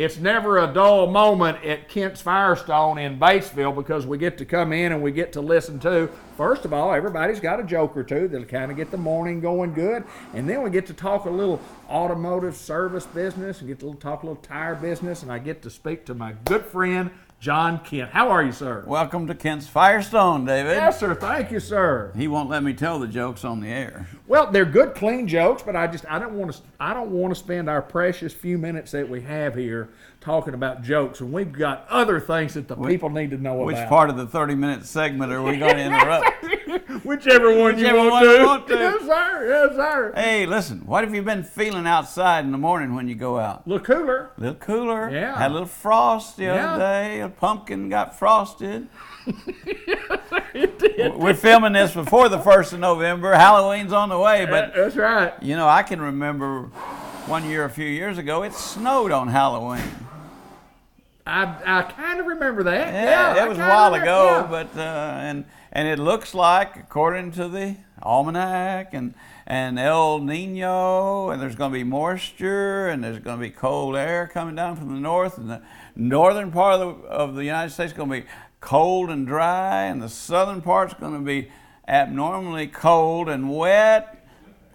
it's never a dull moment at Kent's Firestone in Batesville because we get to come in and we get to listen to, first of all, everybody's got a joke or two that'll kind of get the morning going good. And then we get to talk a little automotive service business and get to talk a little tire business. And I get to speak to my good friend, John Kent. How are you, sir? Welcome to Kent's Firestone, David. Yes, sir. Thank you, sir. He won't let me tell the jokes on the air. Well, they're good, clean jokes, but I don't want to spend our precious few minutes that we have here talking about jokes, and we've got other things that the people need to know about. Which part of the 30-minute segment are we going to interrupt? Whichever one you want to. Yes, sir. Yes, sir. Hey, listen, what have you been feeling outside in the morning when you go out? A little cooler. A little cooler. Yeah. Had a little frost the other day. A pumpkin got frosted. We're filming this before the 1st of November. Halloween's on the way, but that's right. You know, I can remember one year, a few years ago, it snowed on Halloween. I kind of remember that. Yeah, it was a while ago, but and it looks like, according to the almanac and El Nino, and there's going to be moisture, and there's going to be cold air coming down from the north, and the northern part of the United States is going to be cold and dry, and the southern part's going to be abnormally cold and wet.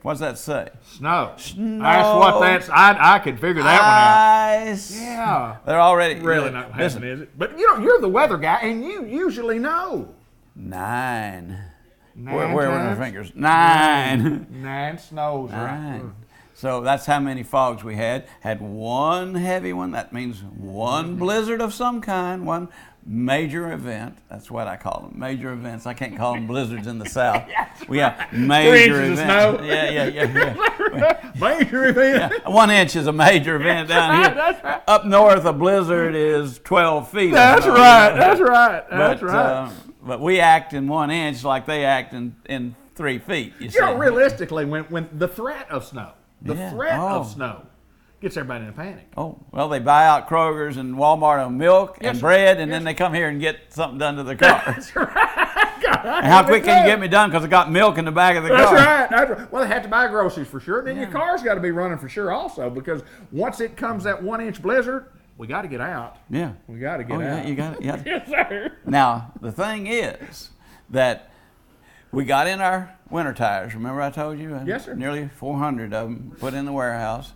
What's that say? Snow. Snow. That's what that's. I could figure that one out. Ice. Yeah. They're already really not happening, is it? But you're the weather guy, and you usually know. 9. Where are our fingers? 9. 9 snows. 9. Right. So that's how many fogs we had. Had one heavy one. That means one blizzard of some kind. One major event. That's what I call them. Major events. I can't call them blizzards in the South. We have major events. 3 inches of snow. Yeah. Major event. Yeah. 1 inch is a major event down here. That's right. Up north, a blizzard is 12 feet. That's right. That's right. But we act in 1 inch like they act in 3 feet. You see? Realistically, when the threat of snow, of snow gets everybody in a panic. Oh, well, they buy out Kroger's and Walmart on milk and bread, and then they come here and get something done to their car. That's right. And how quick can you get me done? Because I got milk in the back of the car. That's right. Well, they have to buy groceries for sure. Then your car's got to be running for sure also, because once it comes that 1 inch blizzard, we got to get out. Yeah. We got to get out. Yeah, you got it. Yes, sir. Now, the thing is that we got in our winter tires. Remember I told you? Yes, sir. Nearly 400 of them put in the warehouse.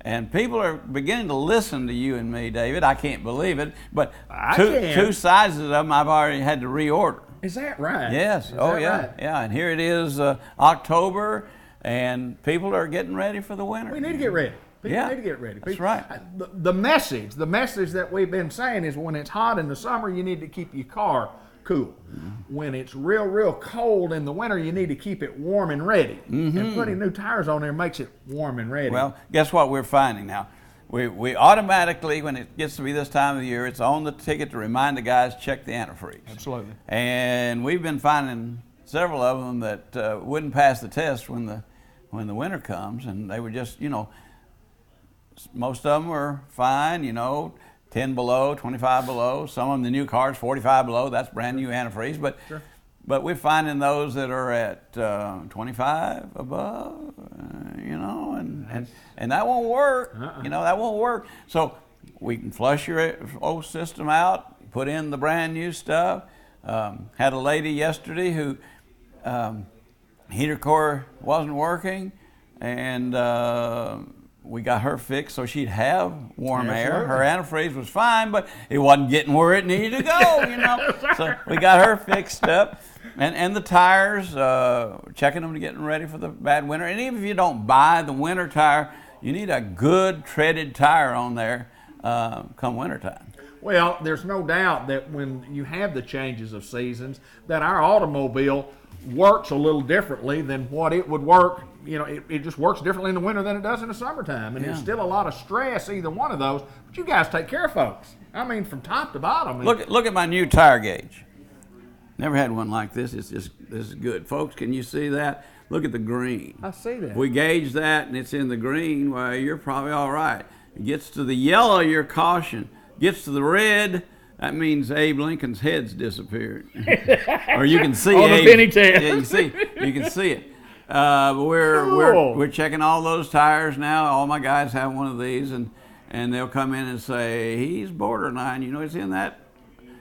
And people are beginning to listen to you and me, David. I can't believe it. But two sizes of them I've already had to reorder. Is that right? Yes. Right? Yeah. And here it is, October, and people are getting ready for the winter. We need to get ready. People need to get ready. That's right. The message that we've been saying is when it's hot in the summer, you need to keep your car cool. Mm-hmm. When it's real cold in the winter, you need to keep it warm and ready. Mm-hmm. And putting new tires on there makes it warm and ready. Well, guess what we're finding now? We automatically, when it gets to be this time of the year, it's on the ticket to remind the guys, check the antifreeze. Absolutely. And we've been finding several of them that wouldn't pass the test when the winter comes, and they were just, most of them were fine, 10 below, 25 below. Some of them, the new cars, 45 below. That's brand new antifreeze. But sure. But we're finding those that are at 25 above, and that won't work. That won't work. So we can flush your old system out, put in the brand new stuff. Had a lady yesterday who heater core wasn't working, and we got her fixed so she'd have warm air. Her antifreeze was fine, but it wasn't getting where it needed to go, So we got her fixed up. And the tires, checking them to getting ready for the bad winter. And even if you don't buy the winter tire, you need a good treaded tire on there come wintertime. Well, there's no doubt that when you have the changes of seasons, that our automobile works a little differently than what it would work. It just works differently in the winter than it does in the summertime. And there's still a lot of stress, either one of those. But you guys take care of folks. I mean, from top to bottom. Look at my new tire gauge. Never had one like this. This is good. Folks, can you see that? Look at the green. I see that. If we gauge that and it's in the green, well, you're probably all right. It gets to the yellow, you're caution. Gets to the red, that means Abe Lincoln's head's disappeared. Or you can see on Abe. The penny tan. Yeah, you can see it. But we're checking all those tires now. All my guys have one of these, and and they'll come in and say, he's borderline, you know, he's in that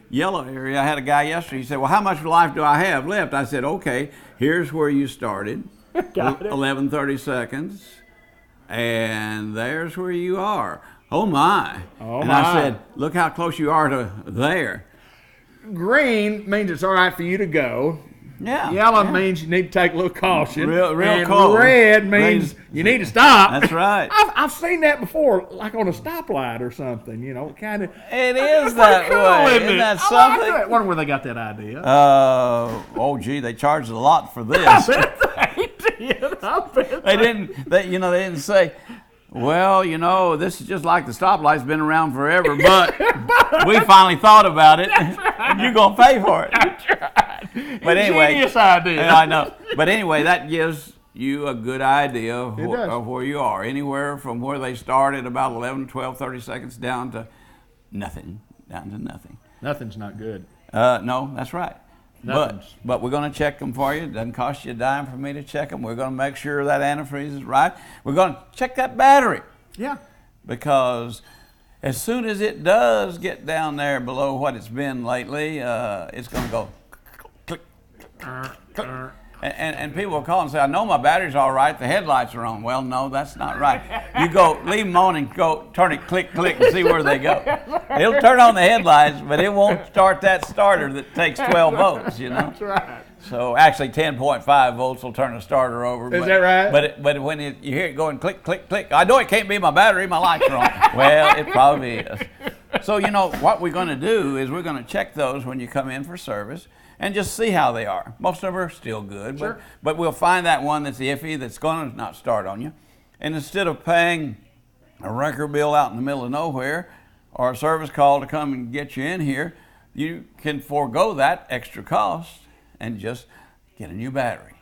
yellow area. I had a guy yesterday, he said, well, how much life do I have left? I said, okay, here's where you started, 11:30 seconds, and there's where you are. Oh my. I said, look how close you are to there. Green means it's all right for you to go. Yeah. Yellow means you need to take a little caution. Real and close. Red means you need to stop. That's right. I've seen that before, like on a stoplight or something, you know, kind of. It is that way. Isn't that something? I wonder where they got that idea. Oh, gee, they charged a lot for this. They did. They didn't say, well, you know, this is just like the stoplight's been around forever, but we finally thought about it. Right. You're going to pay for it. That's right. But anyway. Genius idea. I know. But anyway, that gives you a good idea of where you are. Anywhere from where they started, about 11, 12, 30 seconds down to nothing. Nothing's not good. No, that's right. Nothing's. But we're going to check them for you. It doesn't cost you a dime for me to check them. We're going to make sure that antifreeze is right. We're going to check that battery. Yeah. Because as soon as it does get down there below what it's been lately, it's going to go click, click. And people will call and say, I know my battery's all right, the headlights are on. Well, no, that's not right. You go, leave them on and go turn it click, click, and see where they go. It'll turn on the headlights, but it won't start that starter that takes 12 volts, you know. That's right. So actually 10.5 volts will turn the starter over. Is that right? But when you hear it going click, click, click, I know it can't be my battery, my lights are on. Well, it probably is. So, you know, what we're going to do is we're going to check those when you come in for service and just see how they are. Most of them are still good, sure. but we'll find that one that's iffy, that's going to not start on you. And instead of paying a wrecker bill out in the middle of nowhere or a service call to come and get you in here, you can forego that extra cost and just get a new battery.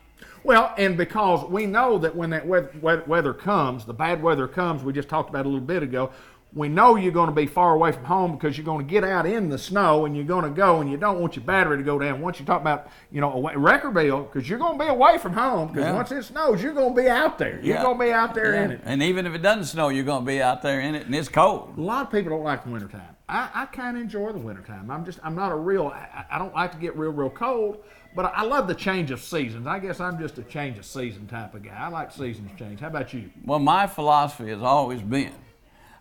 Well, and because we know that when that weather comes, the bad weather comes, we just talked about a little bit ago, we know you're going to be far away from home because you're going to get out in the snow and you're going to go and you don't want your battery to go down. Once you talk about, you know, a wrecker bill, because you're going to be away from home because once it snows, you're going to be out there. You're going to be out there in it. And even if it doesn't snow, you're going to be out there in it and it's cold. A lot of people don't like the wintertime. I kind of enjoy the wintertime. I'm not a real, I don't like to get real cold, but I love the change of seasons. I guess I'm just a change of season type of guy. I like seasons change. How about you? Well, my philosophy has always been,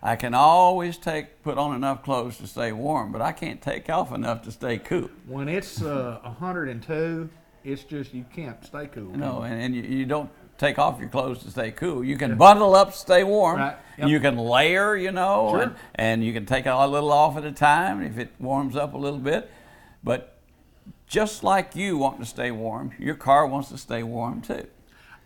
I can always put on enough clothes to stay warm, but I can't take off enough to stay cool. When it's 102, it's just you can't stay cool. No, and you don't take off your clothes to stay cool. You can bundle up to stay warm. Right. Yep. You can layer, you know, sure. and you can take a little off at a time if it warms up a little bit. But just like you want to stay warm, your car wants to stay warm too.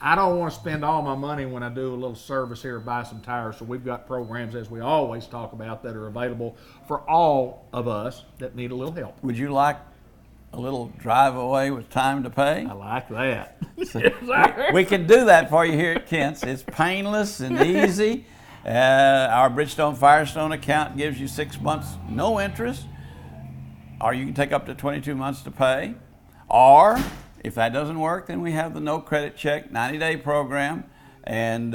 I don't want to spend all my money when I do a little service here, buy some tires. So we've got programs, as we always talk about, that are available for all of us that need a little help. Would you like a little drive away with time to pay? I like that. So we can do that for you here at Kent's. It's painless and easy. Our Bridgestone Firestone account gives you 6 months, no interest, or you can take up to 22 months to pay. Or if that doesn't work, then we have the no credit check 90-day program, and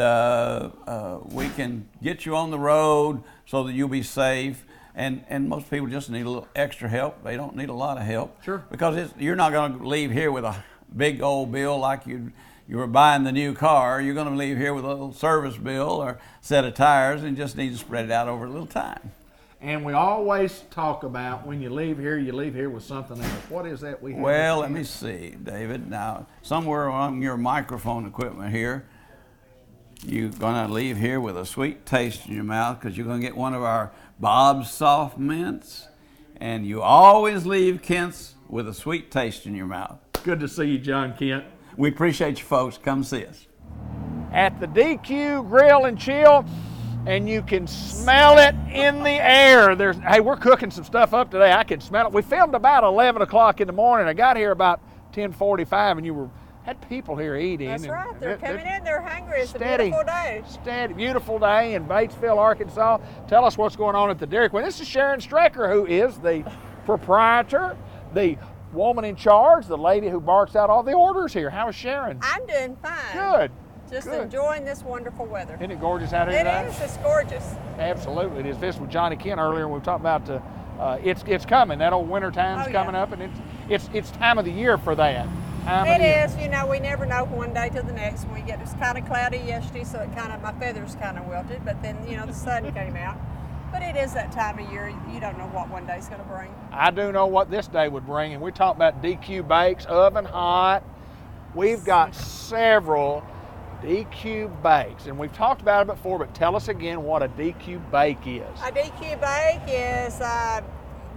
we can get you on the road so that you'll be safe. And most people just need a little extra help. They don't need a lot of help. Sure. Because you're not going to leave here with a big old bill like you were buying the new car. You're going to leave here with a little service bill or set of tires and just need to spread it out over a little time. And we always talk about when you leave here with something else. What is that we have? Well, let me see, David. Now, somewhere on your microphone equipment here, you're going to leave here with a sweet taste in your mouth because you're going to get one of our Bob's Soft Mints. And you always leave Kent's with a sweet taste in your mouth. Good to see you, John Kent. We appreciate you folks. Come see us. At the DQ Grill and Chill, and you can smell it in the air. Hey, we're cooking some stuff up today. I can smell it. We filmed about 11 o'clock in the morning. I got here about 10:45, and you had people here eating. That's right. They're coming in. They're hungry. It's a beautiful day. Steady, beautiful day in Batesville, Arkansas. Tell us what's going on at the Dairy Queen. This is Sharon Strecker, who is the proprietor, the woman in charge, the lady who barks out all the orders here. How is Sharon? I'm doing fine. Good. Just Good. enjoying this wonderful weather. Isn't it gorgeous out here It today? is. It's gorgeous. Absolutely, it is. This with Johnny Kent earlier, and we talked about it's coming. That old winter time's Oh, yeah. coming up, and it's time of the year for that. It is. You know, we never know one day to the next. When we get, it was kind of cloudy yesterday, so my feathers kind of wilted. But then, you know, the sun came out. But it is that time of year. You don't know what one day's going to bring. I do know what this day would bring, and we talked about DQ bakes, oven hot. We've got several DQ bakes, and we've talked about it before, but tell us again what a DQ bake is. A DQ bake is,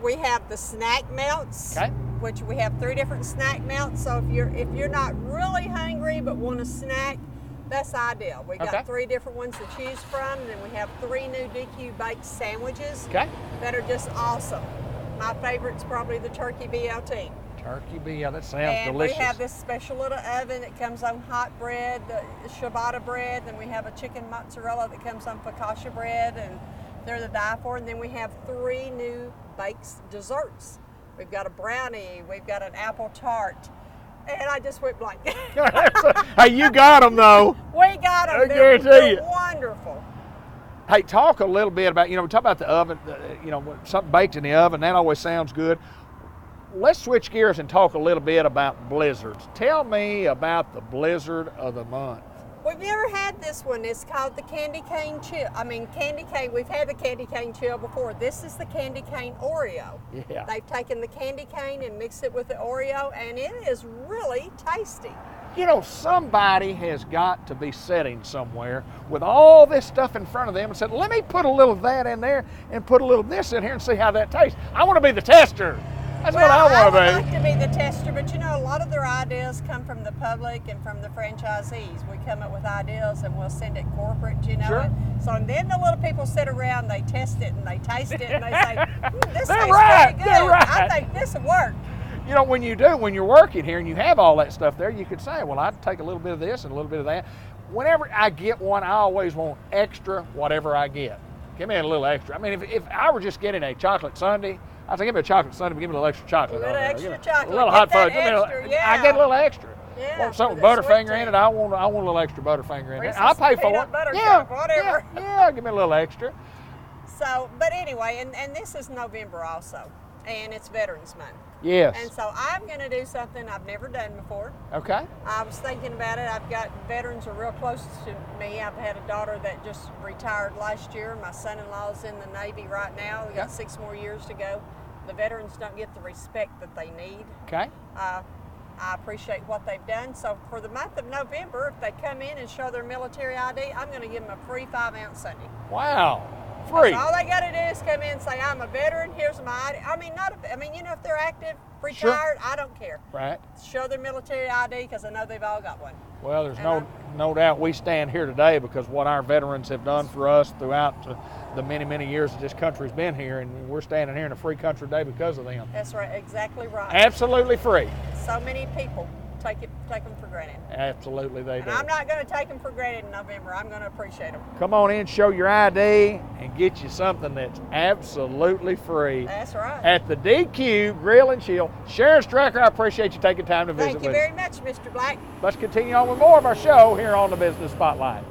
we have the snack melts, Okay. which we have 3 different snack melts. So if you're not really hungry but want a snack, that's ideal. We got Okay. 3 different ones to choose from, and then we have 3 new DQ baked sandwiches Okay. that are just awesome. My favorite's probably the turkey BLT. Turkey BLT, that sounds And delicious. we have this special little oven that comes on hot bread, the ciabatta bread. Then we have a chicken mozzarella that comes on focaccia bread, and they're to die for. And then we have 3 new baked desserts. We've got a brownie, we've got an apple tart, and I just went blank. Hey, you got them though. We got them. I guarantee you. Wonderful. Hey, talk a little bit about, we talk about the oven, something baked in the oven, that always sounds good. Let's switch gears and talk a little bit about blizzards. Tell me about the blizzard of the month. We've never had this one. It's called the candy cane chill. Candy cane, we've had the candy cane chill before. This is the candy cane Oreo. Yeah. They've taken the candy cane and mixed it with the Oreo, and it is really tasty. Somebody has got to be sitting somewhere with all this stuff in front of them and said, let me put a little of that in there and put a little of this in here and see how that tastes. I want to be the tester. That's what I want to be. I would like to be the tester, but a lot of their ideas come from the public and from the franchisees. We come up with ideas and we'll send it corporate, Sure. So and then the little people sit around, they test it and they taste it and they say, this They're tastes right, pretty good. they're right. I think this will work. When you're working here and you have all that stuff there, you could say, well, I'd take a little bit of this and a little bit of that. Whenever I get one, I always want extra whatever I get. Give me a little extra. If I were just getting a chocolate sundae, I'd say, give me a chocolate sundae, but give me a little extra chocolate. A little on there. extra Give me chocolate. A little Get hot that fudge. Give me a extra, little, yeah. I get a little extra. Yeah, Want something for with the Butterfinger sweet in it? tea. I want a little extra Butterfinger in it. Reese's I'll pay for peanut it. butter Yeah, cup, whatever. Yeah, give me a little extra. So, but anyway, and this is November also, and it's Veterans Month. Yes. And so I'm going to do something I've never done before. Okay. I was thinking about it. I've got veterans who are real close to me. I've had a daughter that just retired last year. My son-in-law's in the Navy right now. We've got 6 more years to go. The veterans don't get the respect that they need. Okay. I appreciate what they've done. So for the month of November, if they come in and show their military ID, I'm going to give them a free 5-ounce sundae. Wow. Free. All they got to do is come in and say, I'm a veteran, here's my ID. If they're active, retired, I don't care. Right. Show their military ID because I know they've all got one. Well, there's And no doubt we stand here today because what our veterans have done for us throughout the many, many years that this country's been here, and we're standing here in a free country today because of them. That's right, exactly right. Absolutely free. So many people take them for granted. Absolutely they do. And I'm not going to take them for granted in November. I'm going to appreciate them. Come on in, show your ID, and get you something that's absolutely free. That's right. At the DQ Grill and Chill. Sharon Stracker, I appreciate you taking time to visit Thank you with us. very much, Mr. Black. Let's continue on with more of our show here on the Business Spotlight.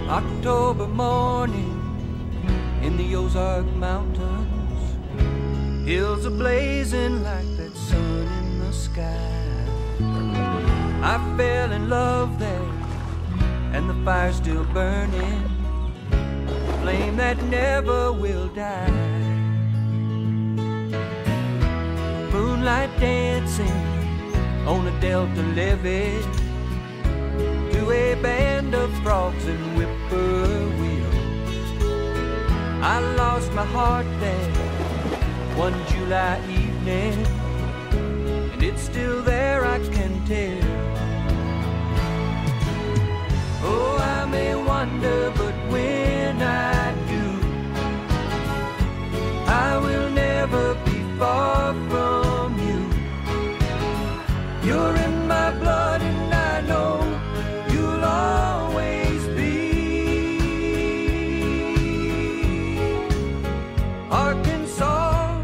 October morning in the Ozark Mountains, hills are blazing like that sun in the sky. I fell in love there, and the fire's still burning, a flame that never will die. Moonlight dancing on a delta levee to a band of frogs and whippoorwills. I lost my heart there one July evening, and it's still there, I can tell. Oh, I may wonder, but when I do, I will never be far from You're in my blood and I know you'll always be. Arkansas,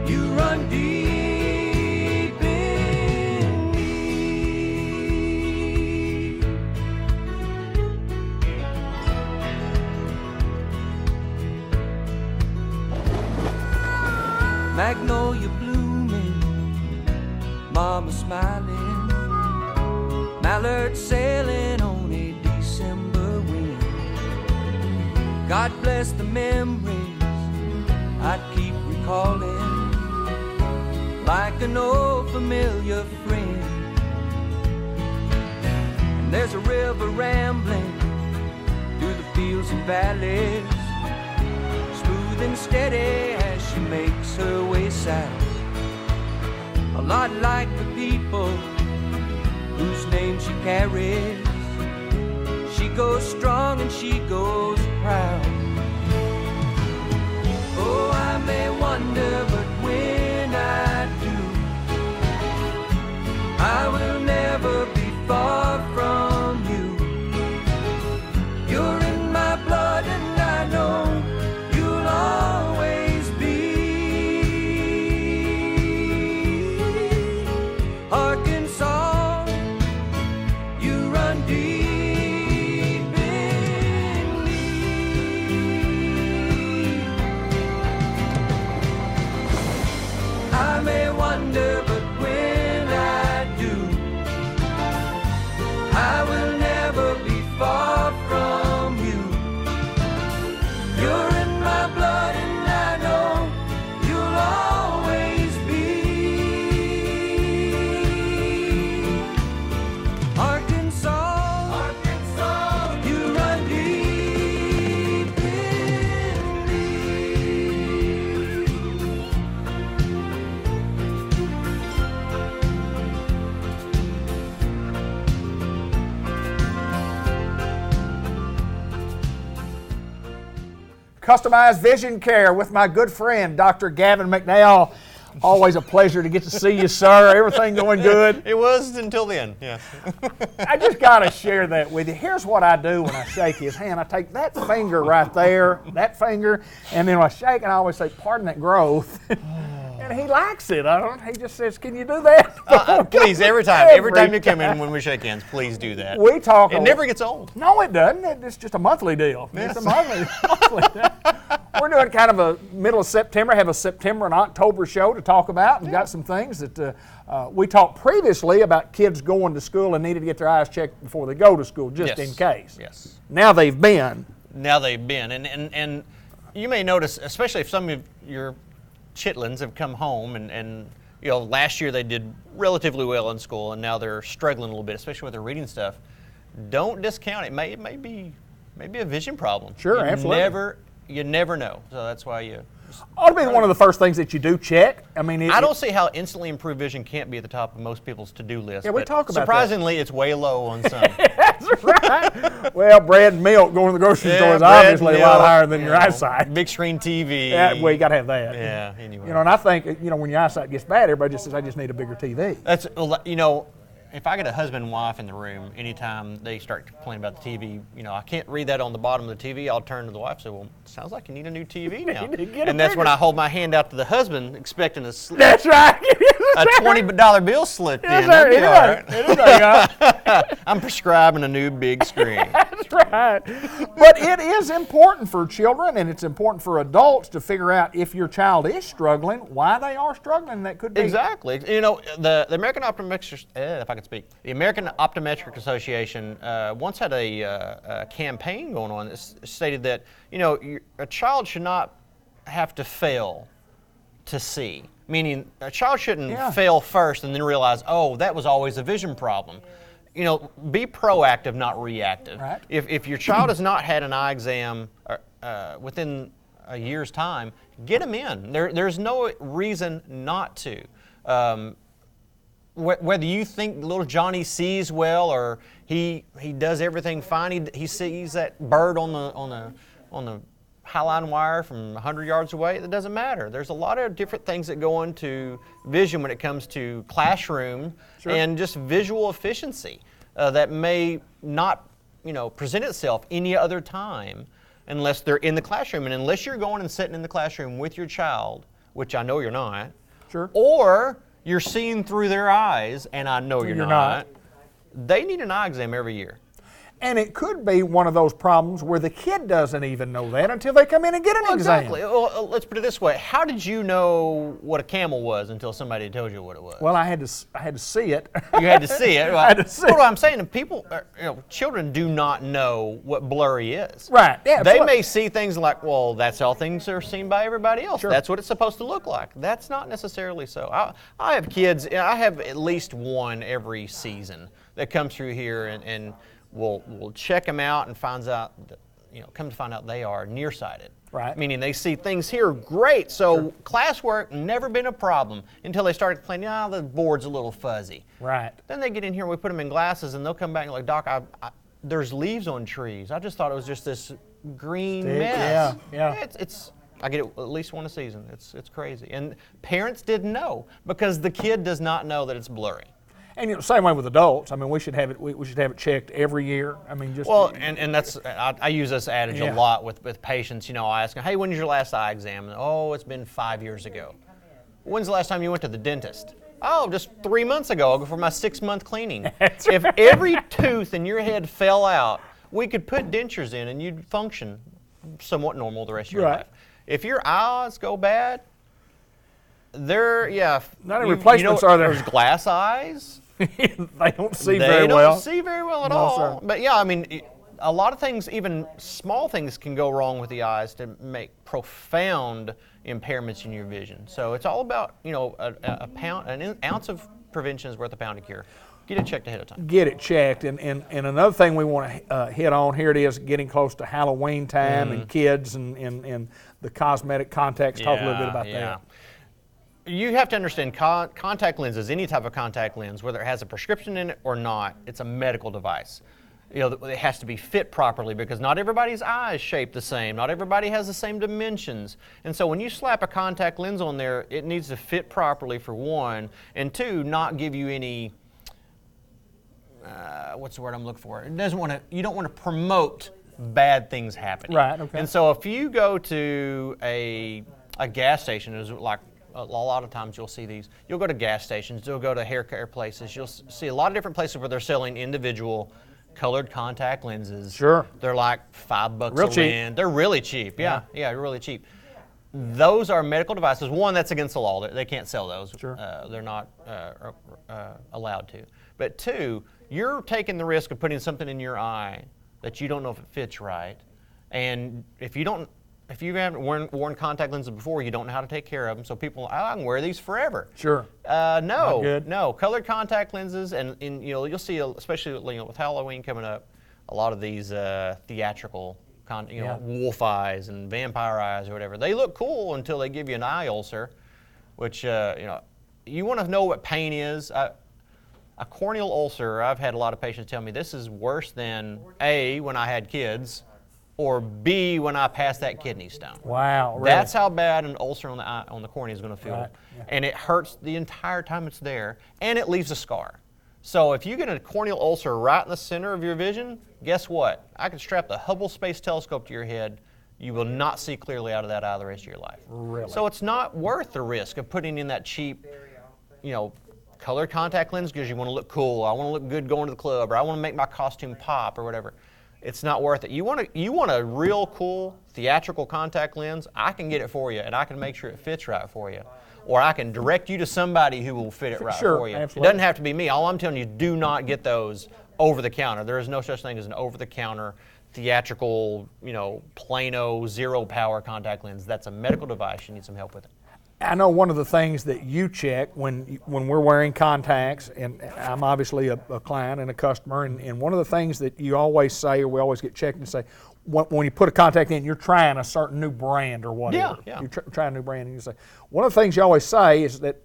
you run deep in me. Magnolia blooming, mama smiling, mallard sailing on a December wind. God bless the memories I keep recalling, like an old familiar friend. And there's a river rambling through the fields and valleys, smooth and steady as she makes her way south. A lot like the people whose name she carries. She goes strong and she goes proud. Oh, I may wonder, but when I do, I will never be far from you. You're in my blood and I know you'll always be. Arkansas, you run deep in me. I may wonder, but when I do, I will never be far from you. You're in my blood and I know you'll always be. Arkansas, Arkansas, you run deep in me. Customized Vision Care with my good friend, Dr. Gavin McNeil. Always a pleasure to get to see you, sir. Everything going good? It was until then, yeah. I just got to share that with you. Here's what I do when I shake his hand. I take that finger right there, that finger, and then when I shake it, I always say, pardon that growth. And he likes it. He just says, can you do that? Please, every time you come in when we shake hands, please do that. We talk. It never gets old. No, it doesn't. It's just a monthly deal. Yes. It's a monthly deal. We're doing kind of a middle of September, have a September and October show to talk about, and got some things that we talked previously about kids going to school and needed to get their eyes checked before they go to school, just in case. Yes. Now they've been. And you may notice, especially if some of your chitlins have come home and you know, last year they did relatively well in school and now they're struggling a little bit, especially with their reading stuff. Don't discount it. It may be a vision problem. Sure, absolutely. You never know. So that's why you Ought to be one of the first things that you do check. I mean, I don't see how instantly improved vision can't be at the top of most people's to-do list. Yeah, we talk about surprisingly, it's way low on some. That's right. Well, bread and milk going to the grocery store is obviously a lot higher than your eyesight. Big screen TV. Yeah, well, you got to have that. Yeah, anyway. You know, and I think, you know, when your eyesight gets bad, everybody just says, I just need a bigger TV. That's, you know, if I get a husband and wife in the room, anytime they start complaining about the TV, you know, I can't read that on the bottom of the TV, I'll turn to the wife and say, well, sounds like you need a new TV now. And that's when I hold my hand out to the husband, expecting a That's right. a $20 bill slipped in. That'd be all right. I'm prescribing a new big screen. That's right. But it is important for children and it's important for adults to figure out if your child is struggling, why they are struggling. That could be. Exactly. You know, the American Optometric, if I could speak, the American Optometric Association once had a campaign going on that stated that, you know, a child should not have to fail to see. Meaning, a child shouldn't fail first and then realize, oh, that was always a vision problem. You know, be proactive, not reactive. Right. If your child has not had an eye exam within a year's time, get them in. There's no reason not to. Whether you think little Johnny sees well or he does everything fine, he sees that bird on the highline wire from 100 yards away. It doesn't matter. There's a lot of different things that go into vision when it comes to classroom and just visual efficiency that may not, present itself any other time unless they're in the classroom. And unless you're going and sitting in the classroom with your child, which I know you're not, or you're seeing through their eyes, and I know you're not, they need an eye exam every year. And it could be one of those problems where the kid doesn't even know that until they come in and get an exam. Exactly. Well, let's put it this way. How did you know what a camel was until somebody told you what it was? Well, I had to see it. You had to see it. I had to see it. What I'm saying, people, children do not know what blurry is. Right. Yeah. They may see things like, well, that's how things are seen by everybody else. That's what it's supposed to look like. That's not necessarily so. I have kids. I have at least one every season that comes through here and we'll check them out and finds out that, come to find out they are nearsighted. Right. Meaning they see things here great. So classwork never been a problem until they started complaining, the board's a little fuzzy. Right. Then they get in here, we put them in glasses, and they'll come back and like, Doc, there's leaves on trees. I just thought it was just this green mess. Yeah. I get it at least one a season. It's crazy. And parents didn't know because the kid does not know that it's blurry. And same way with adults. I mean, we should have it. We should have it checked every year. I mean, just and that's I use this adage a lot with patients. I ask them, hey, when's your last eye exam? And, oh, it's been 5 years ago. When's the last time you went to the dentist? Oh, just 3 months ago. I'll go for my 6-month cleaning. If every tooth in your head fell out, we could put dentures in and you'd function somewhat normal the rest of your life. If your eyes go bad, not any replacements are there. There's glass eyes. They don't see very well. They don't see very well at all. Sir. But a lot of things, even small things, can go wrong with the eyes to make profound impairments in your vision. So it's all about, an ounce of prevention is worth a pound of cure. Get it checked ahead of time. Get it checked. And another thing we want to hit on, here it is getting close to Halloween time and kids and the cosmetic contacts. Talk a little bit about that. You have to understand contact lenses, any type of contact lens, whether it has a prescription in it or not, it's a medical device. It has to be fit properly because not everybody's eye is shaped the same. Not everybody has the same dimensions. And so when you slap a contact lens on there, it needs to fit properly for one, and two, not give you any, what's the word I'm looking for? You don't want to promote bad things happening. Right, okay. And so if you go to a gas station, it's like, a lot of times you'll see these. You'll go to gas stations, you'll go to hair care places, you'll see a lot of different places where they're selling individual colored contact lenses. Sure. They're like $5 Real a cheap. lens. They're really cheap. Yeah, really cheap. Those are medical devices. One, that's against the law. They can't sell those. Sure. They're not allowed to. But two, you're taking the risk of putting something in your eye that you don't know if it fits right. And if you haven't worn contact lenses before, you don't know how to take care of them. So people, I can wear these forever. Sure. No. Colored contact lenses, and you'll see, especially with Halloween coming up, a lot of these theatrical, wolf eyes and vampire eyes or whatever. They look cool until they give you an eye ulcer, which you want to know what pain is. A corneal ulcer. I've had a lot of patients tell me this is worse than A, when I had kids, or B, when I passed that kidney stone. Wow, really? That's how bad an ulcer on the cornea is going to feel. Right. Yeah. And it hurts the entire time it's there, and it leaves a scar. So if you get a corneal ulcer right in the center of your vision, guess what? I can strap the Hubble Space Telescope to your head. You will not see clearly out of that eye the rest of your life. Really? So it's not worth the risk of putting in that cheap, colored contact lens because you want to look cool. I want to look good going to the club, or I want to make my costume pop, or whatever. It's not worth it. You want a real cool theatrical contact lens, I can get it for you, and I can make sure it fits right for you. Or I can direct you to somebody who will fit it right for you. Absolutely. It doesn't have to be me. All I'm telling you, do not get those over the counter. There is no such thing as an over the counter theatrical, Plano zero power contact lens. That's a medical device. You need some help with it. I know one of the things that you check when we're wearing contacts, and I'm obviously a client and a customer, and one of the things that you always say, or we always get checked and say, when you put a contact in, you're trying a certain new brand or whatever. Yeah. You're trying a new brand, and you say, one of the things you always say is that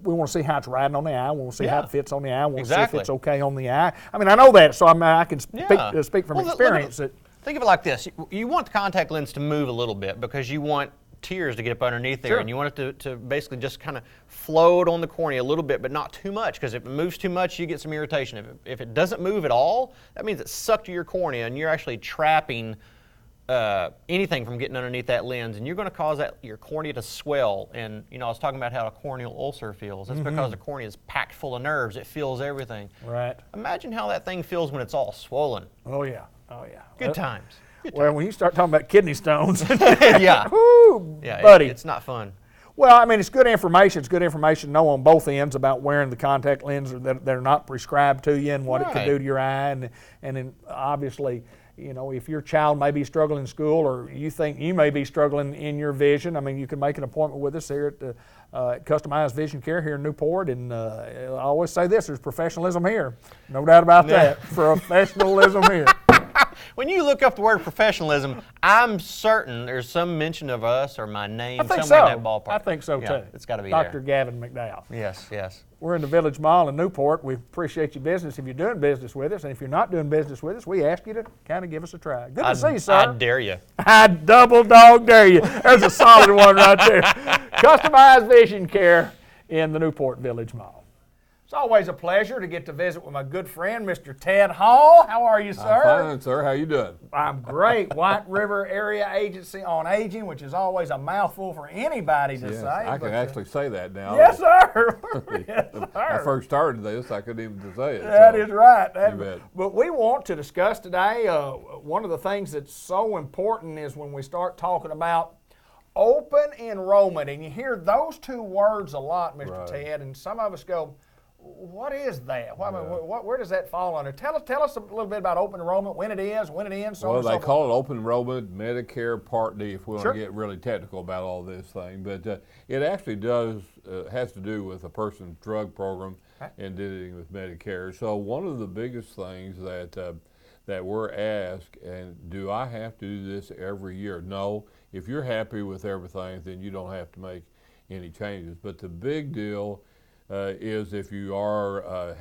we want to see how it's riding on the eye, we want to see how it fits on the eye, we want to see if it's okay on the eye. I mean, I know that, so I can speak from experience. Think of it like this. You want the contact lens to move a little bit because you want tears to get up underneath there, and you want it to basically just kind of float on the cornea a little bit, but not too much, because if it moves too much, you get some irritation. If it doesn't move at all, that means it's sucked to your cornea, and you're actually trapping anything from getting underneath that lens, and you're going to cause your cornea to swell. And I was talking about how a corneal ulcer feels. That's because the cornea is packed full of nerves. It feels everything. Right. Imagine how that thing feels when it's all swollen. Oh yeah. Oh yeah. Good times. Well, when you start talking about kidney stones, Yeah. whoo, Yeah, buddy. it's not fun. Well, I mean, it's good information. It's good information to know on both ends about wearing the contact lens that they're not prescribed to you and what it can do to your eye. And then obviously, if your child may be struggling in school or you think you may be struggling in your vision, I mean, you can make an appointment with us here at the Customized Vision Care here in Newport. And I always say this, there's professionalism here. No doubt about that. Professionalism here. When you look up the word professionalism, I'm certain there's some mention of us or my name somewhere in that ballpark. I think so, too. It's got to be Dr. there. Gavin McDowell. Yes. We're in the Village Mall in Newport. We appreciate your business if you're doing business with us. And if you're not doing business with us, we ask you to kind of give us a try. Good to see you, sir. I dare you. I double dog dare you. There's a solid one right there. Customized Vision Care in the Newport Village Mall. It's always a pleasure to get to visit with my good friend, Mr. Ted Hall. How are you, sir? I'm fine, sir. How you doing? I'm great. White River Area Agency on Aging, which is always a mouthful for anybody to Yes, say. I can actually say that now. Yes, sir. Yes, When I sir. first started this, I couldn't even say it. That so. is right. You bet. But we want to discuss today, one of the things that's so important is when we start talking about open enrollment. And you hear those two words a lot, Mr. Right. Ted, and some of us go, what is that? Where does that fall under? Tell us a little bit about open enrollment, when it is, when it ends, so on Well, and so they forth. call it open enrollment, Medicare Part D, if we want Sure. to get really technical about all this thing. But it actually has to do with a person's drug program and dealing with Medicare. So one of the biggest things that we're asked, and do I have to do this every year? No. If you're happy with everything, then you don't have to make any changes. But the big deal is if you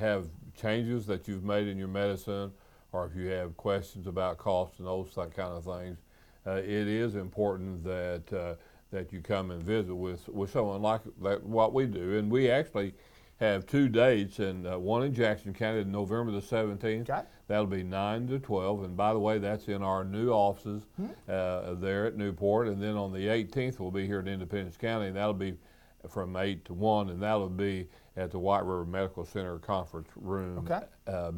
have changes that you've made in your medicine, or if you have questions about costs and those kind of things, it is important that you come and visit with someone like what we do. And we actually have 2 dates, and one in Jackson County, November the 17th. Okay. That'll be 9 to 12, and by the way, that's in our new offices there at Newport. And then on the 18th, we'll be here in Independence County, and that'll be from 8 to 1, and that'll be at the White River Medical Center Conference Room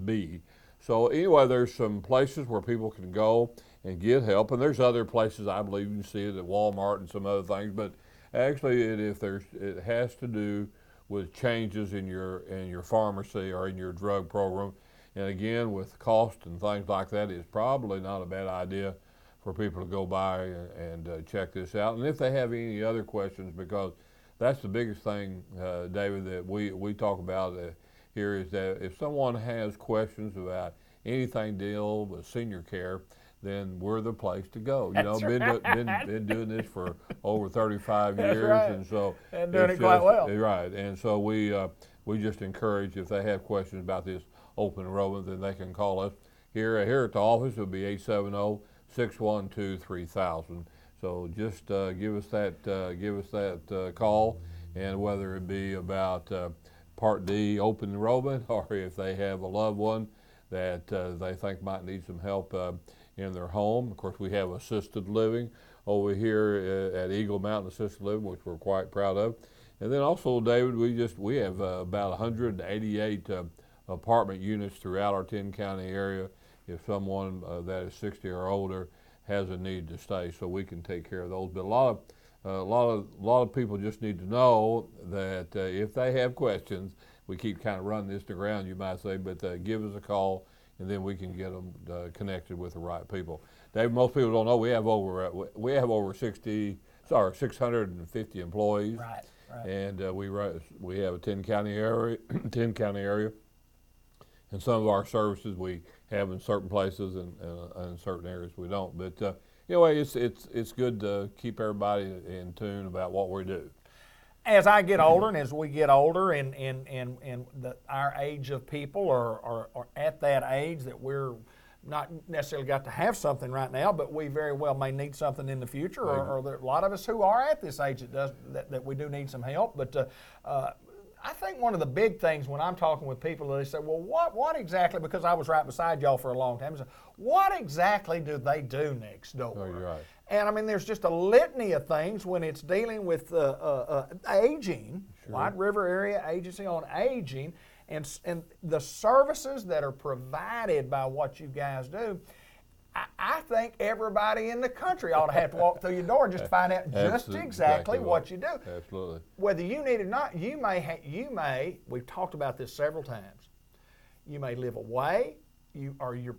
B. So anyway, there's some places where people can go and get help, and there's other places I believe you can see it at Walmart and some other things. But actually, it has to do with changes in your pharmacy or in your drug program, and again with cost and things like that, it's probably not a bad idea for people to go by and check this out. And if they have any other questions, because that's the biggest thing, David, that we talk about here is that if someone has questions about anything deal with senior care, then we're the place to go. Been doing this for over 35 years, right. And so And doing it quite well. Right, and so we just encourage if they have questions about this open enrollment, then they can call us here at the office. It'll be 870-612-3000. So just give us that call, and whether it be about Part D open enrollment, or if they have a loved one that they think might need some help in their home. Of course, we have assisted living over here at Eagle Mountain Assisted Living, which we're quite proud of. And then also, David, we have about 188 apartment units throughout our 10-county area. If someone that is 60 or older has a need to stay, so we can take care of those. But a lot of people just need to know that if they have questions, we keep kind of running this to ground, you might say, but give us a call, and then we can get them connected with the right people. Dave, most people don't know we have over 650 employees. Right. And we have a 10-county area, and some of our services we have in certain places, and in certain areas we don't. But anyway, it's good to keep everybody in tune about what we do. As I get older, and as we get older, and our age of people are at that age that we're not necessarily got to have something right now, but we very well may need something in the future, or there are a lot of us who are at this age that we do need some help. But I think one of the big things when I'm talking with people, they say, well, what exactly, because I was right beside y'all for a long time, what exactly do they do next door? Oh, you're right. And I mean, there's just a litany of things when it's dealing with aging, White River Area Agency on Aging, and the services that are provided by what you guys do. I think everybody in the country ought to have to walk through your door just to find out just exactly what you do. Absolutely. Whether you need it or not, you may. We've talked about this several times. You may live away, or your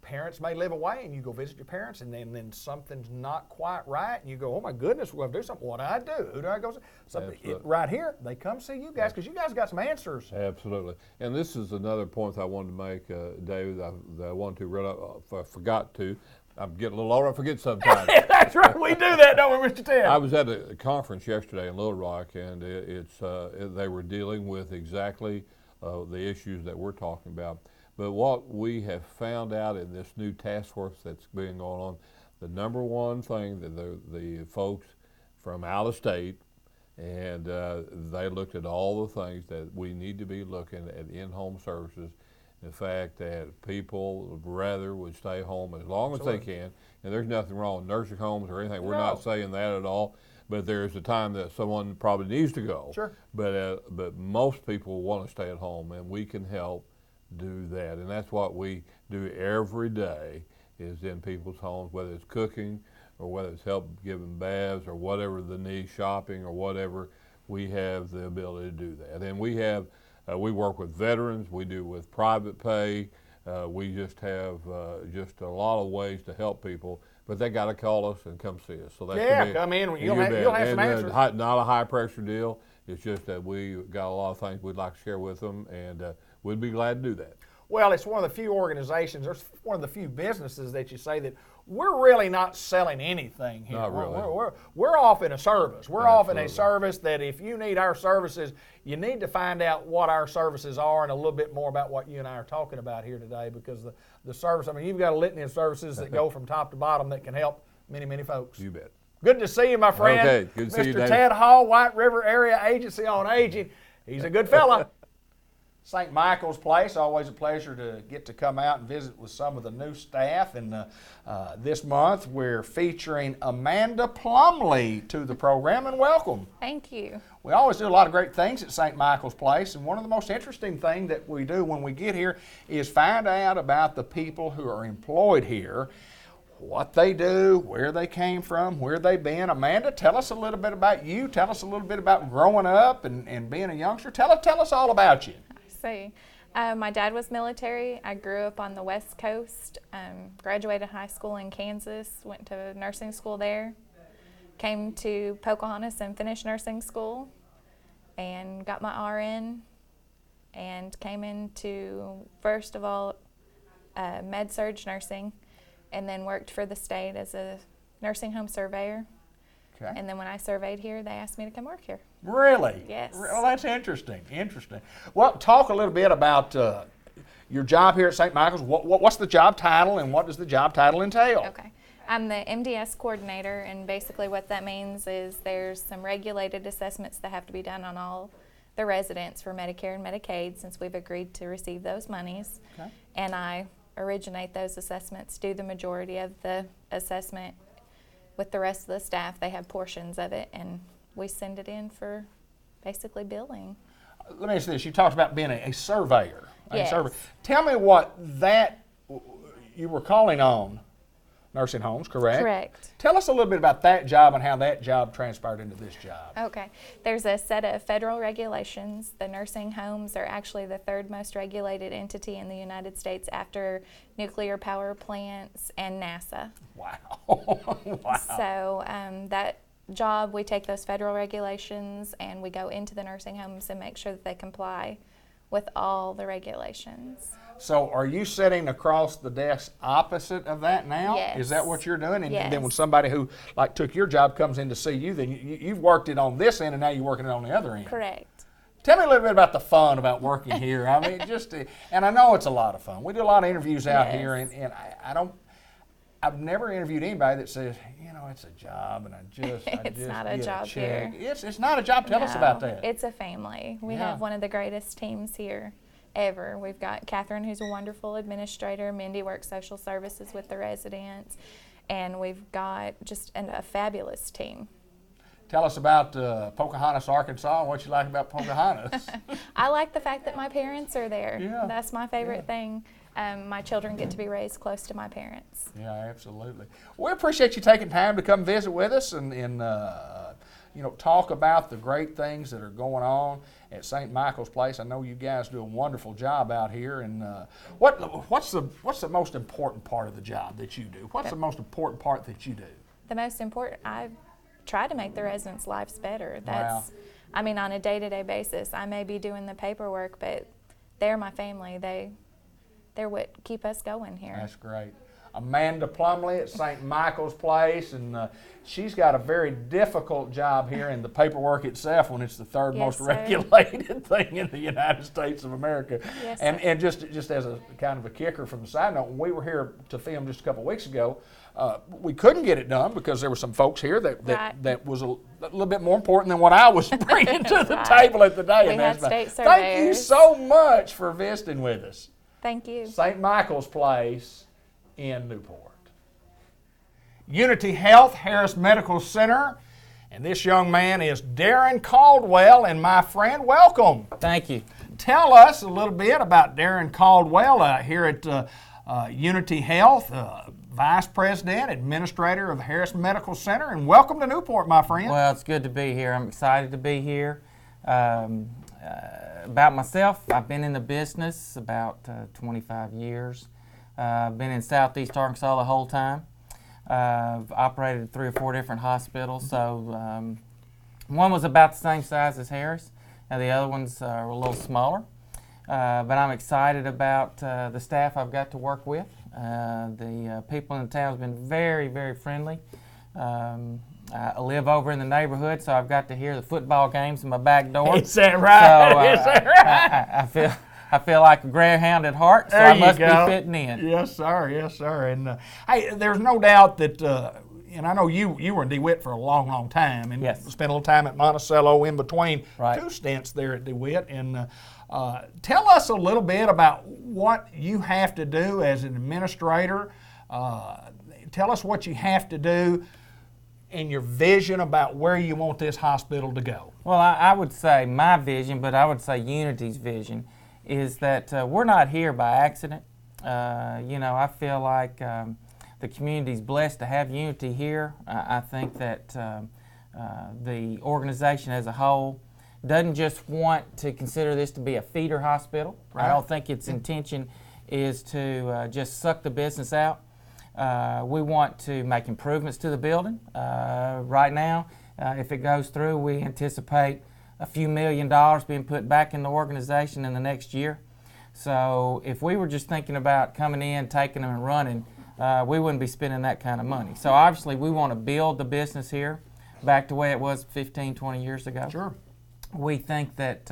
parents may live away, and you go visit your parents, and then something's not quite right, and you go, oh my goodness, we're going to do something. What do I do? Who do I go see? Right here, they come see you guys because you guys got some answers. Absolutely. And this is another point I wanted to make, David, that I wanted to run up. I forgot to. I'm getting a little older. I forget sometimes. That's right. We do that, don't we, Mr. Ted? I was at a conference yesterday in Little Rock, and they were dealing with exactly the issues that we're talking about. But what we have found out in this new task force that's been going on, the number one thing that the folks from out of state, and they looked at all the things that we need to be looking at in-home services. The fact that people rather would stay home as long as they can, and there's nothing wrong with nursing homes or anything. We're not saying that at all. But there's a time that someone probably needs to go. Sure. But most people want to stay at home, and we can help do that, and that's what we do every day, is in people's homes, whether it's cooking or whether it's help giving baths or whatever the need, shopping or whatever. We have the ability to do that. And we have we work with veterans, we do with private pay, we just have just a lot of ways to help people, but they got to call us and come see us. So that come in. You'll have some answers. Not a high pressure deal. It's just that we got a lot of things we'd like to share with them, and we'd be glad to do that. Well, it's one of the few organizations, or one of the few businesses that you say that we're really not selling anything here. Not really. We're offering a service. We're offering a service that if you need our services, you need to find out what our services are and a little bit more about what you and I are talking about here today, because the service, I mean, you've got a litany of services that go from top to bottom that can help many, many folks. You bet. Good to see you, my friend. Okay, good to see you, Mr. David. Ted Hall, White River Area Agency on Aging. He's a good fella. St. Michael's Place, always a pleasure to get to come out and visit with some of the new staff. And this month we're featuring Amanda Plumley to the program, and welcome. Thank you. We always do a lot of great things at St. Michael's Place, and one of the most interesting things that we do when we get here is find out about the people who are employed here, what they do, where they came from, where they've been. Amanda, tell us a little bit about you. Tell us a little bit about growing up and being a youngster. Tell us all about you. My dad was military. I grew up on the West Coast, graduated high school in Kansas, went to nursing school there, came to Pocahontas and finished nursing school, and got my RN, and came into, first of all, med-surg nursing, and then worked for the state as a nursing home surveyor. Okay. And then when I surveyed here, they asked me to come work here. Really? Yes. Well, that's interesting. Interesting. Well, talk a little bit about your job here at St. Michael's. What's the job title, and what does the job title entail? Okay. I'm the MDS coordinator, and basically what that means is there's some regulated assessments that have to be done on all the residents for Medicare and Medicaid, since we've agreed to receive those monies. Okay. And I originate those assessments, do the majority of the assessment. With the rest of the staff, they have portions of it, and we send it in for basically billing. Let me ask you this. You talked about being a surveyor. Yes. Tell me what you were calling on nursing homes, correct? Correct. Tell us a little bit about that job and how that job transpired into this job. Okay. There's a set of federal regulations. The nursing homes are actually the third most regulated entity in the United States after nuclear power plants and NASA. Wow. Wow. So that job, we take those federal regulations and we go into the nursing homes and make sure that they comply with all the regulations. So are you sitting across the desk opposite of that now? Yes. Is that what you're doing? And yes. then when somebody who took your job comes in to see you, then you've worked it on this end and now you're working it on the other end. Correct. Tell me a little bit about the fun about working here. I mean, and I know it's a lot of fun. We do a lot of interviews out here, and I've never interviewed anybody that says, it's a job, and It's not a get job check. here. It's not a job. Tell us about that. It's a family. We Yeah. have one of the greatest teams here ever. We've got Catherine, who's a wonderful administrator. Mindy works social services with the residents, and we've got just a fabulous team. Tell us about Pocahontas, Arkansas, and what you like about Pocahontas. I like the fact that my parents are there. Yeah. That's my favorite thing. My children get to be raised close to my parents. Yeah, absolutely. We appreciate you taking time to come visit with us and talk about the great things that are going on at St. Michael's Place. I know you guys do a wonderful job out here. And what's the most important part of the job that you do? What's the most important part that you do? The most important, I try to make the residents' lives better. Wow. I mean, on a day-to-day basis, I may be doing the paperwork, but they're my family. They're what keep us going here. That's great. Amanda Plumley at St. Michael's Place, and she's got a very difficult job here in the paperwork itself when it's the third Yes, most sir. regulated thing in the United States of America. Yes, and sir. and just as a kind of a kicker from the side note, when we were here to film just a couple of weeks ago, we couldn't get it done because there were some folks here that was a little bit more important than what I was bringing to the Right. table at the day. We And had that's state thank you surveyors. so much for visiting with us. Thank you. St. Michael's Place in Newport. Unity Health, Harris Medical Center, and this young man is Darren Caldwell, and my friend, welcome. Thank you. Tell us a little bit about Darren Caldwell here at Unity Health, Vice President, Administrator of Harris Medical Center, and welcome to Newport, my friend. Well, it's good to be here. I'm excited to be here. About myself, I've been in the business about 25 years. I've been in Southeast Arkansas the whole time. I've operated 3 or 4 different hospitals. So one was about the same size as Harris, and the other ones were a little smaller. But I'm excited about the staff I've got to work with. The people in the town have been very, very friendly. I live over in the neighborhood, so I've got to hear the football games in my back door. Is that right? So, Is that right? I feel like a greyhound at heart, so There I you must go. be fitting in. Yes, sir. Yes, sir. And hey, there's no doubt that, and I know you were in DeWitt for a long, long time, and Yes. spent a little time at Monticello in between Right. 2 stints there at DeWitt. And tell us a little bit about what you have to do as an administrator. Tell us what you have to do and your vision about where you want this hospital to go. Well, I would say my vision, but I would say Unity's vision, is that we're not here by accident. I feel like the community's blessed to have Unity here. I think that the organization as a whole doesn't just want to consider this to be a feeder hospital. Right. I don't think its intention is to just suck the business out. We want to make improvements to the building. Right now, if it goes through, we anticipate a few $1 million being put back in the organization in the next year. So if we were just thinking about coming in, taking them and running, we wouldn't be spending that kind of money. So obviously we want to build the business here back to the way it was 15, 20 years ago. Sure. We think that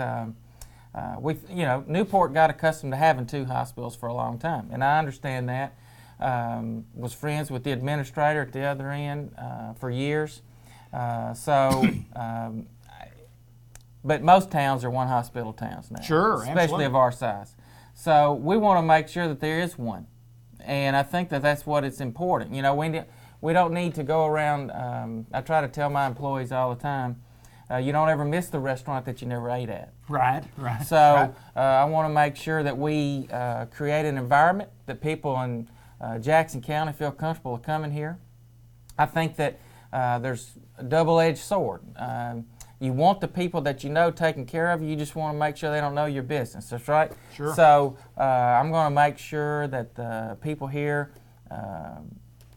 Newport got accustomed to having 2 hospitals for a long time, and I understand that. Was friends with the administrator at the other end for years. But most towns are 1 hospital towns now. Sure, especially absolutely. of our size. So we want to make sure that there is one, and I think that that's what it's important. We don't need to go around. I try to tell my employees all the time, you don't ever miss the restaurant that you never ate at. Right, right. So I want to make sure that we create an environment that people in Jackson County feel comfortable coming here. I think that there's a double-edged sword. You want the people that you know taking care of you. You just want to make sure they don't know your business. That's right. Sure. So I'm going to make sure that the people here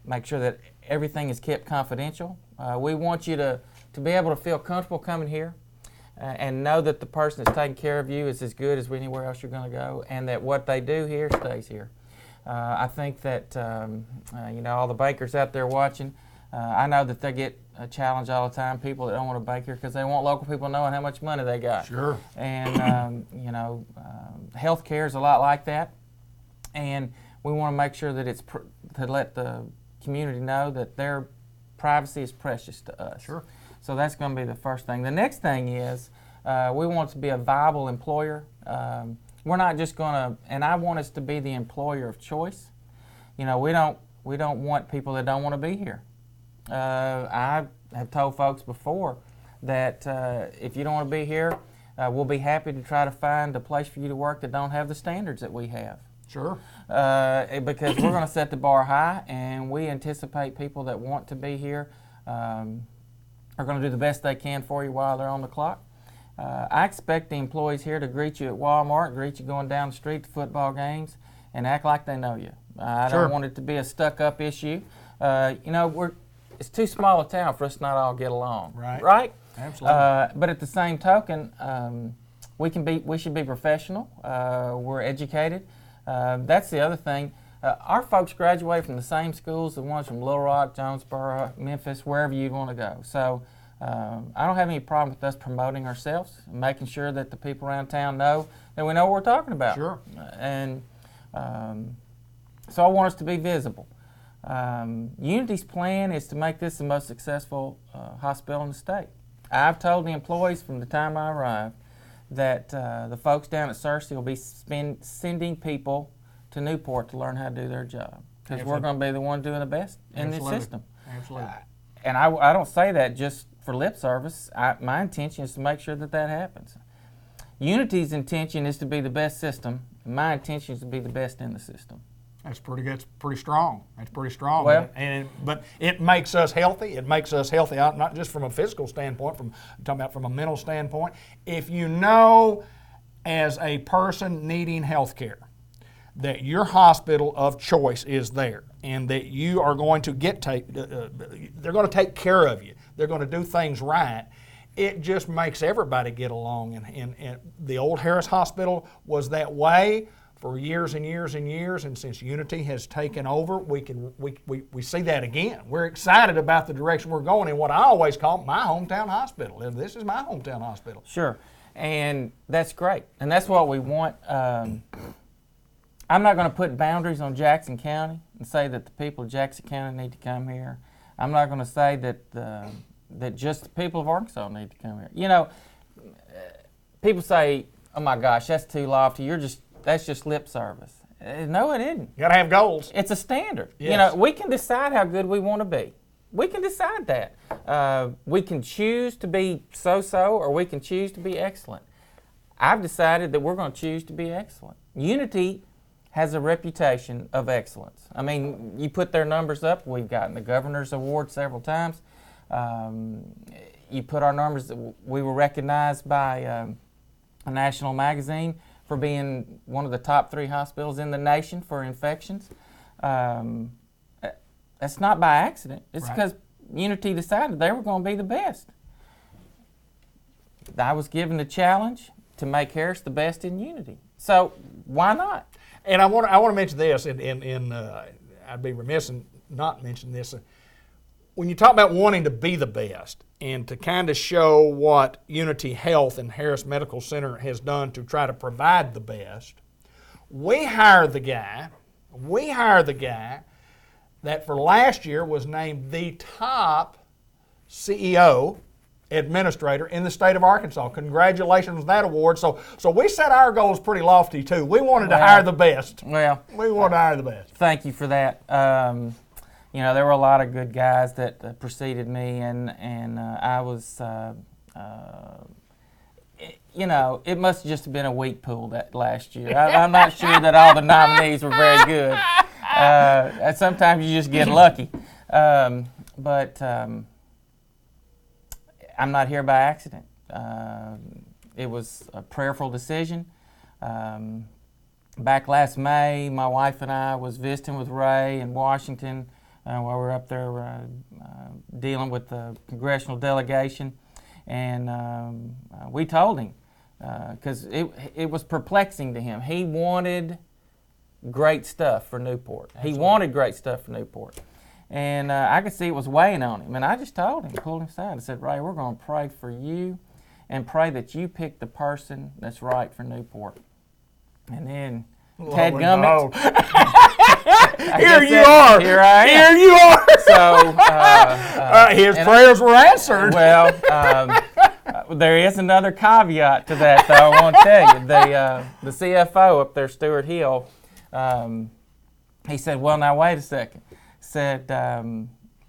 make sure that everything is kept confidential. We want you to be able to feel comfortable coming here and know that the person that's taking care of you is as good as anywhere else you're going to go, and that what they do here stays here. I think that all the bakers out there watching, I know that they get a challenge all the time, people that don't want to bake here, because they want local people knowing how much money they got. Sure. And, health care is a lot like that. And we want to make sure that it's to let the community know that their privacy is precious to us. Sure. So that's going to be the first thing. The next thing is we want to be a viable employer. We're not just going to, and I want us to be the employer of choice. We don't want people that don't want to be here. I have told folks before that if you don't want to be here, we'll be happy to try to find a place for you to work that don't have the standards that we have. Sure. Because we're going to set the bar high, and we anticipate people that want to be here are going to do the best they can for you while they're on the clock. I expect the employees here to greet you at Walmart, greet you going down the street to football games, and act like they know you. I Sure. don't want it to be a stuck-up issue. It's too small a town for us to not all get along. Right. Right? Absolutely. But at the same token, we should be professional. We're educated. That's the other thing. Our folks graduate from the same schools, the ones from Little Rock, Jonesboro, Memphis, wherever you'd want to go. So I don't have any problem with us promoting ourselves, making sure that the people around town know that we know what we're talking about. Sure. And so I want us to be visible. Unity's plan is to make this the most successful hospital in the state. I've told the employees from the time I arrived that the folks down at Searcy will be sending people to Newport to learn how to do their job, because we're going to be the one doing the best in this system. Absolutely. And I don't say that just for lip service. My intention is to make sure that that happens. Unity's intention is to be the best system, and my intention is to be the best in the system. That's pretty strong. That's pretty strong. Well, but it makes us healthy. It makes us healthy, not just from a physical standpoint, I'm talking about from a mental standpoint. If you know, as a person needing health care, that your hospital of choice is there, and that you are going to they're going to take care of you. They're going to do things right. It just makes everybody get along. And the old Harris Hospital was that way for years and years and years, and since Unity has taken over, we see that again. We're excited about the direction we're going in what I always call my hometown hospital. This is my hometown hospital. Sure, and that's great, and that's what we want. I'm not going to put boundaries on Jackson County and say that the people of Jackson County need to come here. I'm not going to say that just the people of Arkansas need to come here. People say, "Oh my gosh, that's too lofty. That's just lip service." No, it isn't. You got to have goals. It's a standard. Yes. We can decide how good we want to be. We can decide that. We can choose to be so-so, or we can choose to be excellent. I've decided that we're going to choose to be excellent. Unity has a reputation of excellence. I mean, you put their numbers up. We've gotten the Governor's Award several times. You put our numbers. We were recognized by a national magazine for being one of the top 3 hospitals in the nation for infections. That's not by accident. It's because Unity decided they were going to be the best. I was given the challenge to make Harris the best in Unity. So why not? And I want to mention this, and I'd be remiss in not mentioning this. When you talk about wanting to be the best and to kind of show what Unity Health and Harris Medical Center has done to try to provide the best, we hire the guy that for last year was named the top CEO administrator in the state of Arkansas. Congratulations on that award. So we set our goals pretty lofty too. We wanted to hire the best. Well, we wanted to hire the best. Thank you for that. There were a lot of good guys that preceded me, and I was, it must have just been a weak pool that last year. I'm not sure that all the nominees were very good. Sometimes you just get lucky. But I'm not here by accident. It was a prayerful decision. Back last May, my wife and I was visiting with Ray in Washington while we were up there dealing with the congressional delegation. And we told him, because it was perplexing to him. He wanted great stuff for Newport. He wanted great stuff for Newport. And I could see it was weighing on him. And I just told him, pulled him aside. I said, Ray, we're going to pray for you and pray that you pick the person that's right for Newport. And then Ted Gummit. Here you are. Here I am. Here you are. So his prayers were answered. Well, there is another caveat to that, though. I want to tell you, the CFO up there, Stuart Hill, he said, "Well, now wait a second." Said,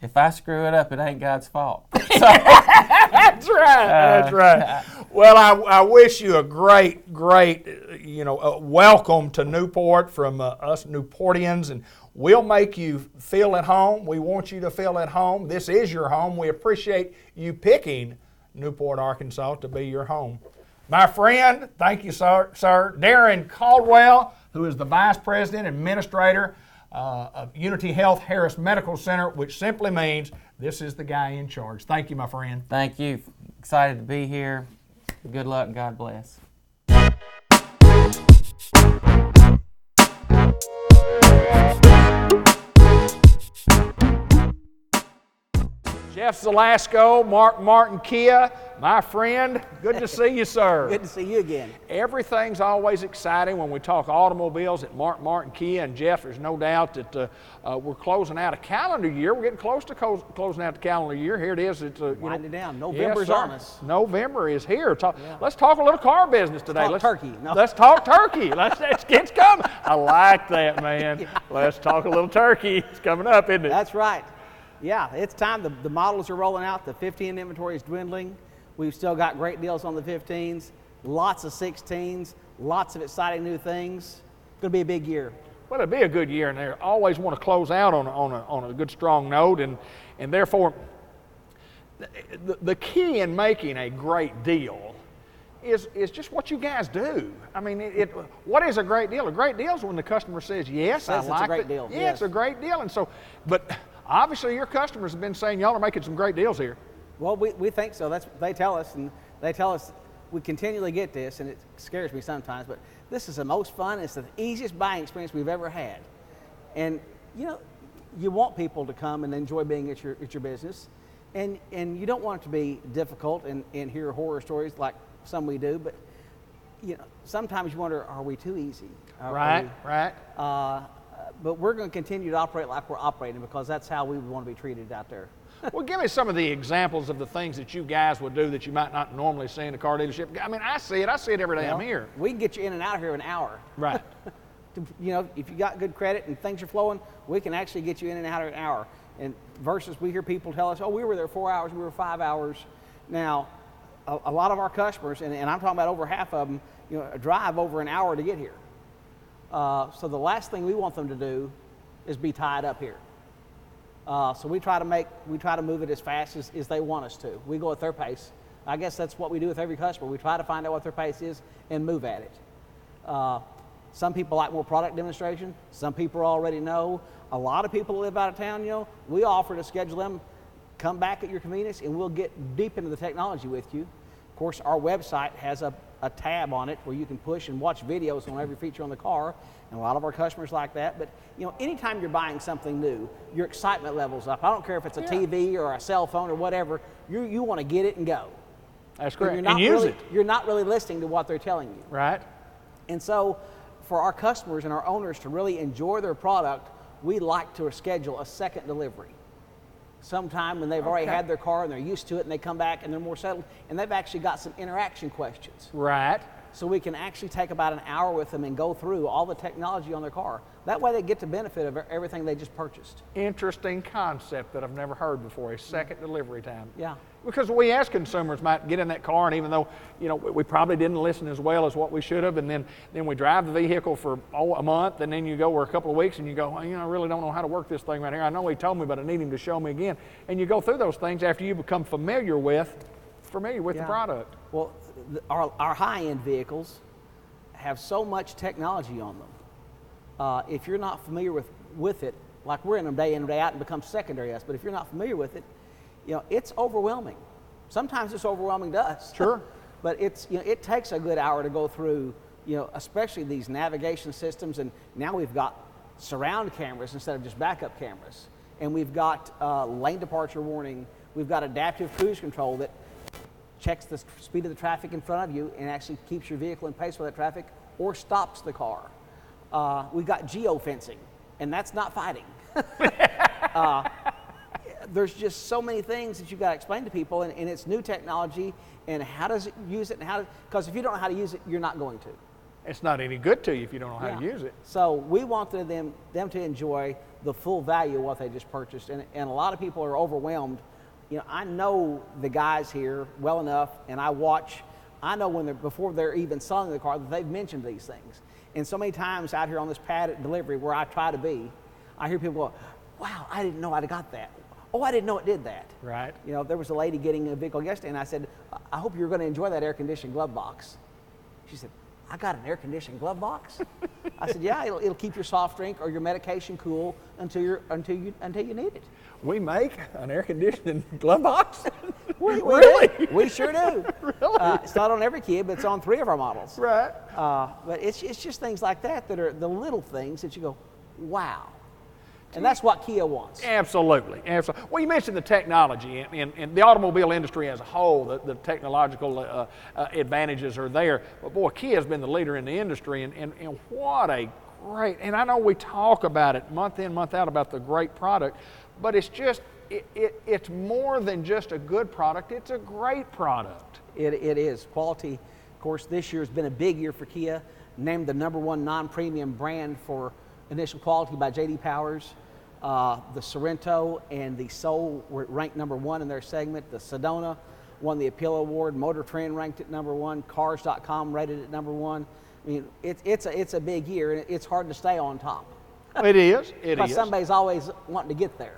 "If I screw it up, it ain't God's fault." So, That's right. That's right. Well, I wish you a great, welcome to Newport from us Newportians, and we'll make you feel at home. We want you to feel at home. This is your home. We appreciate you picking Newport, Arkansas to be your home. My friend, thank you, sir. Darren Caldwell, who is the Vice President and Administrator of Unity Health Harris Medical Center, which simply means this is the guy in charge. Thank you, my friend. thank you. Excited to be here. Good luck and God bless. Jeff Zelasco, Mark Martin Kia, my friend, good to see you, sir. Good to see you again. Everything's always exciting when we talk automobiles at Mark Martin Kia. And Jeff, there's no doubt that we're closing out a calendar year. We're getting close to closing out the calendar year. Here it is. It's Winding down. November's on us. November is here. Let's talk a little car business today. Let's talk turkey. No. Let's talk turkey. It's coming. I like that, man. Yeah. Let's talk a little turkey. It's coming up, isn't it? That's right. Yeah, it's time. The models are rolling out. The 15 inventory is dwindling. We've still got great deals on the 15s, lots of 16s, lots of exciting new things. It's going to be a big year. Well, it'll be a good year, and they always want to close out on a good, strong note, and therefore, the key in making a great deal is just what you guys do. I mean, what is a great deal? A great deal is when the customer says, yes, I like it. It's a great deal. Yeah, yes. It's a great deal, and so, but obviously your customers have been saying y'all are making some great deals here. Well, we think so. That's what they tell us, and they tell us we continually get this, and it scares me sometimes, but this is the most fun. It's the easiest buying experience we've ever had. And, you want people to come and enjoy being at your business, and you don't want it to be difficult and hear horror stories like some we do, but, sometimes you wonder, are we too easy? Right. But we're going to continue to operate like we're operating because that's how we want to be treated out there. Well, give me some of the examples of the things that you guys would do that you might not normally see in a car dealership. I mean, I see it every day I'm here. We can get you in and out of here in an hour. Right. If you got good credit and things are flowing, we can actually get you in and out of an hour. And versus we hear people tell us, oh, we were there 4 hours, we were 5 hours. Now, a lot of our customers, and I'm talking about over half of them, drive over an hour to get here. So the last thing we want them to do is be tied up here. So we try to move it as fast as they want us to. We go at their pace. I guess that's what we do with every customer. We try to find out what their pace is and move at it. Some people like more product demonstration. Some people already know. A lot of people that live out of town, we offer to schedule them, come back at your convenience, and we'll get deep into the technology with you. Of course, our website has a tab on it where you can push and watch videos on every feature on the car, and a lot of our customers like that. But anytime you're buying something new, your excitement level's up. I don't care if it's a TV or a cell phone or whatever. You want to get it and go. That's correct. And use it. You're not really listening to what they're telling you. Right. And so, for our customers and our owners to really enjoy their product, we like to schedule a second delivery. Sometime when they've already had their car and they're used to it and they come back and they're more settled and they've actually got some interaction questions. Right. So we can actually take about an hour with them and go through all the technology on their car. That way they get the benefit of everything they just purchased. Interesting concept that I've never heard before, a second delivery time. Yeah. Because we as consumers might get in that car, and even though we probably didn't listen as well as what we should have, and then we drive the vehicle for a month, and then you go for a couple of weeks and you go, well, I really don't know how to work this thing right here. I know he told me, but I need him to show me again. And you go through those things after you become familiar with the product. Well, our high-end vehicles have so much technology on them. If you're not familiar with it, like we're in them day in and day out and becomes secondary to us, but if you're not familiar with it, it's overwhelming. Sometimes it's overwhelming to us. Sure. But it takes a good hour to go through, especially these navigation systems, and now we've got surround cameras instead of just backup cameras. And we've got lane departure warning. We've got adaptive cruise control that checks the speed of the traffic in front of you and actually keeps your vehicle in pace with that traffic or stops the car. We've got geofencing, and that's not fighting. There's just so many things that you've got to explain to people, and it's new technology, and how does it use it, and because if you don't know how to use it, you're not going to. It's not any good to you if you don't know how to use it. So we want them to enjoy the full value of what they just purchased, and a lot of people are overwhelmed. You know, I know the guys here well enough, and I know before they're even selling the car that they've mentioned these things. And so many times out here on this pad at delivery where I try to be, I hear people go, wow, I didn't know I'd got that. Oh, I didn't know it did that. Right. You know, there was a lady getting a vehicle yesterday, and I said, I hope you're going to enjoy that air-conditioned glove box. She said, I got an air-conditioned glove box? I said, yeah, it'll keep your soft drink or your medication cool until you need it. We make an air-conditioned glove box? We Really? do. We sure do. Really? It's not on every kid, but it's on 3 of our models. Right. But it's just things like that are the little things that you go, wow. And that's what Kia wants. Absolutely. Absolutely. Well, you mentioned the technology and the automobile industry as a whole, the technological advantages are there. But boy, Kia has been the leader in the industry, and what a great, and I know we talk about it month in, month out about the great product, but it's just, it's more than just a good product, it's a great product. It is. Quality, of course, this year has been a big year for Kia, named the #1 non-premium brand for initial quality by J.D. Powers. The Sorento and the Soul were ranked #1 in their segment. The Sedona won the Appeal Award. Motor Trend ranked it #1. Cars.com rated it #1. I mean, it's a big year, and it's hard to stay on top. It is. It Because is. somebody's always wanting to get there.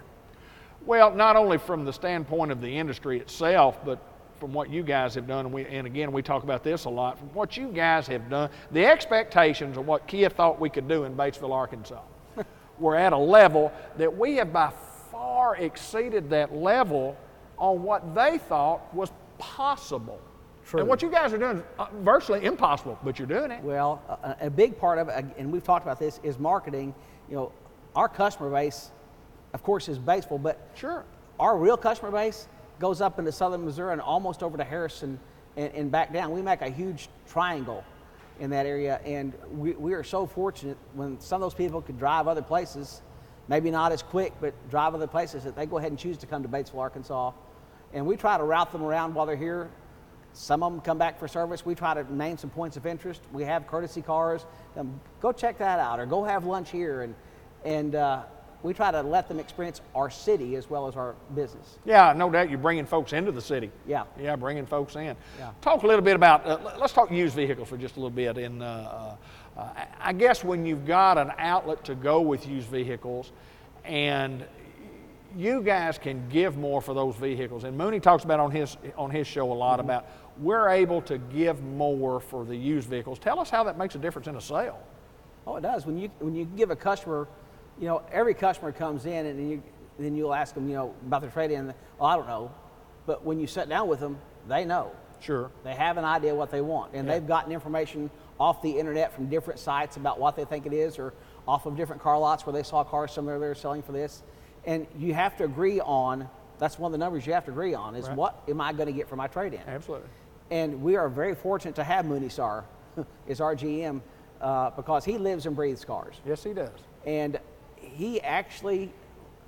Well, not only from the standpoint of the industry itself, but from what you guys have done, and again, we talk about this a lot, from what you guys have done, the expectations of what Kia thought we could do in Batesville, Arkansas, were at a level that we have by far exceeded that level on what they thought was possible. True. And what you guys are doing is virtually impossible, but you're doing it. Well, a big part of it, and we've talked about this, is marketing. You know, our customer base, of course, is Batesville, but Sure. our real customer base goes up into southern Missouri and almost over to Harrison and back down. We make a huge triangle in that area, and we are so fortunate when some of those people could drive other places, maybe not as quick, but drive other places, that they go ahead and choose to come to Batesville, Arkansas. And we try to route them around while they're here. Some of them come back for service. We try to name some points of interest. We have courtesy cars. Go check that out, or go have lunch here, and we try to let them experience our city as well as our business. Yeah, no doubt you're bringing folks into the city. Yeah. Yeah, bringing folks in. Yeah. Talk a little bit about, let's talk used vehicles for just a little bit. And I guess when you've got an outlet to go with used vehicles, and you guys can give more for those vehicles. And Mooney talks about on his show a lot about we're able to give more for the used vehicles. Tell us how that makes a difference in a sale. Oh, it does. When you give a customer, you know, every customer comes in and then you'll ask them, you know, about their trade-in. Oh, I don't know. But when you sit down with them, they know. Sure. They have an idea what they want, and they've gotten information off the internet from different sites about what they think it is, or off of different car lots where they saw cars similar they're selling for this. And you have to agree on, that's one of the numbers you have to agree on, is what am I going to get for my trade-in? Absolutely. And we are very fortunate to have Mooney Star as our GM because he lives and breathes cars. Yes, he does. And he actually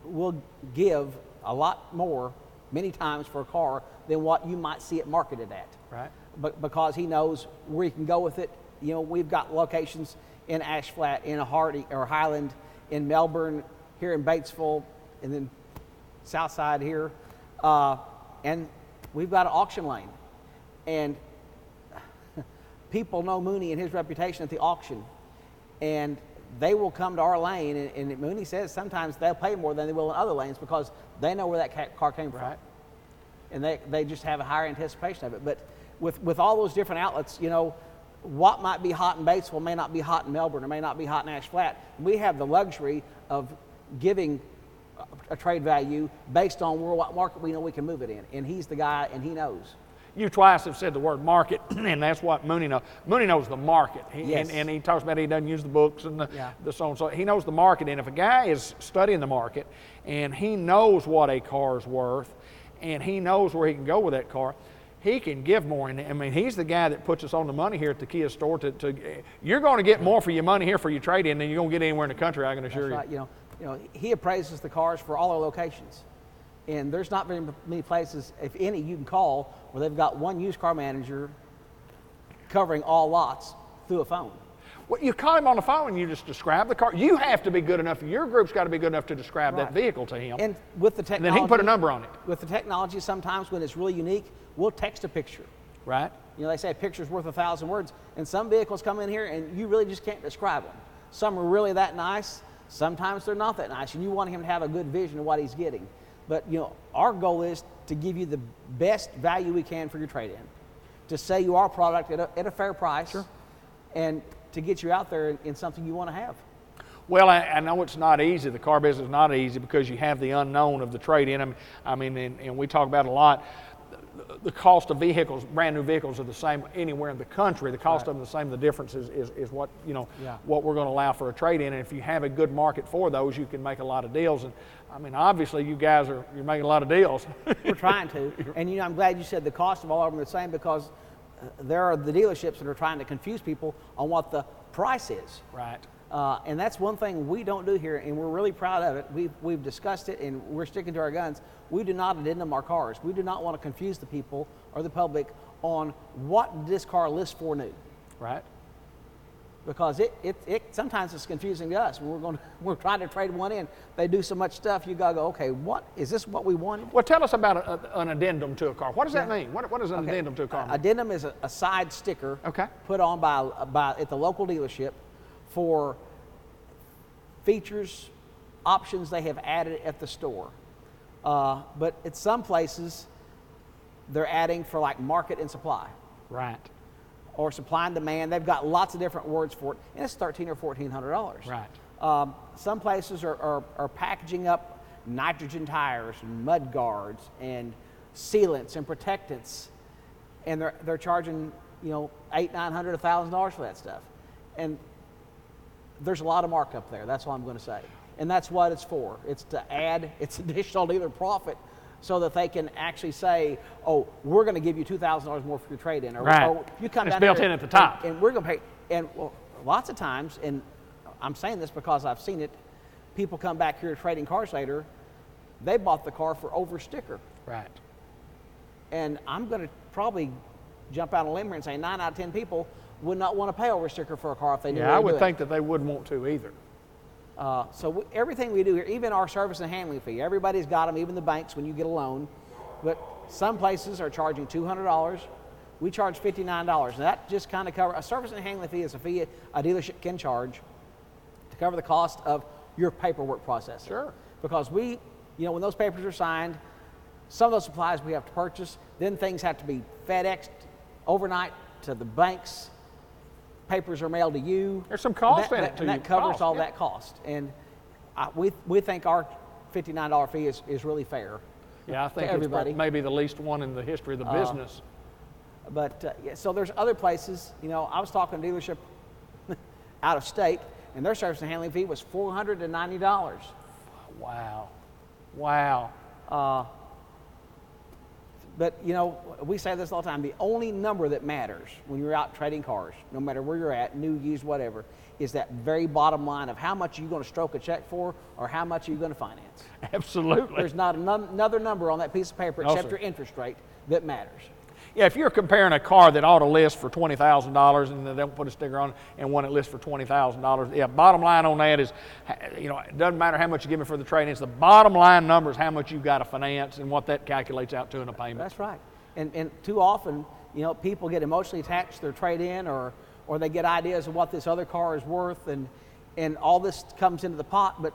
will give a lot more many times for a car than what you might see it marketed at. Right. But because he knows where you can go with it. You know, we've got locations in Ash Flat, in Hardy or Highland, in Melbourne, here in Batesville, and then south side here. And we've got an auction lane. And people know Mooney and his reputation at the auction. And they will come to our lane, and Mooney says sometimes they'll pay more than they will in other lanes because they know where that car came from. Right. And they just have a higher anticipation of it. But with all those different outlets, you know, what might be hot in Batesville may not be hot in Melbourne or may not be hot in Ash Flat. We have the luxury of giving a trade value based on what market we know we can move it in. And he's the guy, and he knows. You twice have said the word market, and that's what Mooney knows. Mooney knows the market, Yes. and he talks about he doesn't use the books and Yeah. the so and so. He knows the market, and if a guy is studying the market and he knows what a car's worth, and he knows where he can go with that car, he can give more. And I mean, he's the guy that puts us on the money here at the Kia store. You're going to get more for your money here for your trade-in than you're going to get anywhere in the country, I can assure That's you. right. You know, he appraises the cars for all our locations. And there's not very many places, if any, you can call where they've got one used car manager covering all lots through a phone. Well, you call him on the phone and you just describe the car. You have to be good enough, your group's got to be good enough to describe that Right. vehicle to him. And with the And technology, then he can put a number on it. With the technology, sometimes when it's really unique, we'll text a picture. Right? You know, they say a picture's worth 1,000 words, and some vehicles come in here and you really just can't describe them. Some are really that nice, sometimes they're not that nice, and you want him to have a good vision of what he's getting. But, you know, our goal is to give you the best value we can for your trade-in, to sell you our product at a fair price, Sure. and to get you out there in something you want to have. Well, I know it's not easy. The car business is not easy because you have the unknown of the trade-in. I mean, and we talk about it a lot. The cost of vehicles, brand new vehicles, are the same anywhere in the country. The cost of them is the same. The difference is what, you know, Yeah. what we're going to allow for a trade-in. And if you have a good market for those, you can make a lot of deals. And I mean, obviously, you guys you're making a lot of deals. We're trying to. And, you know, I'm glad you said the cost of all of them are the same, because there are the dealerships that are trying to confuse people on what the price is. Right. And that's one thing we don't do here, and we're really proud of it. We've discussed it, and we're sticking to our guns. We do not addendum our cars. We do not want to confuse the people or the public on what this car lists for new, Right. because it sometimes it's confusing to us. We're trying to trade one in. They do so much stuff. You gotta go, okay, what is this? What we wanted? Well, tell us about an addendum to a car. What does that mean? What is an addendum to a car mean? Addendum is a side sticker Okay. put on by at the local dealership for features, options they have added at the store. But at some places, they're adding for like market and supply, Right. or supply and demand. They've got lots of different words for it, and it's $1,300 or $1,400. Right. Some places are packaging up nitrogen tires and mud guards and sealants and protectants, and they're charging, you know, $800, $900, $1,000 for that stuff. And there's a lot of markup there. That's all I'm going to say. And that's what it's for. It's to add, it's additional dealer profit, so that they can actually say, oh, we're going to give you $2,000 more for your trade-in. Or, Right. or you come It's down built here in at the top. And we're going to pay. And well, lots of times, and I'm saying this because I've seen it, people come back here trading cars later, they bought the car for over sticker. Right. And I'm going to probably jump out on a limb here and say 9 out of 10 people would not want to pay over sticker for a car if they knew Yeah, they I were would doing think that they wouldn't want to either. So everything we do here, even our service and handling fee, everybody's got them, even the banks when you get a loan. But some places are charging $200. We charge $59. And that just kind of covers, a service and handling fee is a fee a dealership can charge to cover the cost of your paperwork process. Sure. Because we, you know, when those papers are signed, some of those supplies we have to purchase, then things have to be FedExed overnight to the banks. Papers are mailed to you. There's some cost in it to and you. that covers Cost, all yeah. that cost. And we think our $59 fee is really fair. Yeah, I think to everybody. it's maybe the least one in the history of the business. But yeah, so there's other places. You know, I was talking to a dealership out of state, and their service and handling fee was $490. Wow. Wow. But, you know, we say this all the time. The only number that matters when you're out trading cars, no matter where you're at, new, used, whatever, is that very bottom line of how much you're going to stroke a check for or how much you're going to finance. Absolutely. There's not another number on that piece of paper No, except sir. your interest rate that matters. Yeah, if you're comparing a car that ought to list for $20,000 and they don't put a sticker on it and one that lists for $20,000, yeah, bottom line on that is, you know, it doesn't matter how much you give me for the trade-in. It's the bottom line number is how much you got to finance and what that calculates out to in a payment. That's right. And too often, you know, people get emotionally attached to their trade-in or they get ideas of what this other car is worth, and all this comes into the pot, but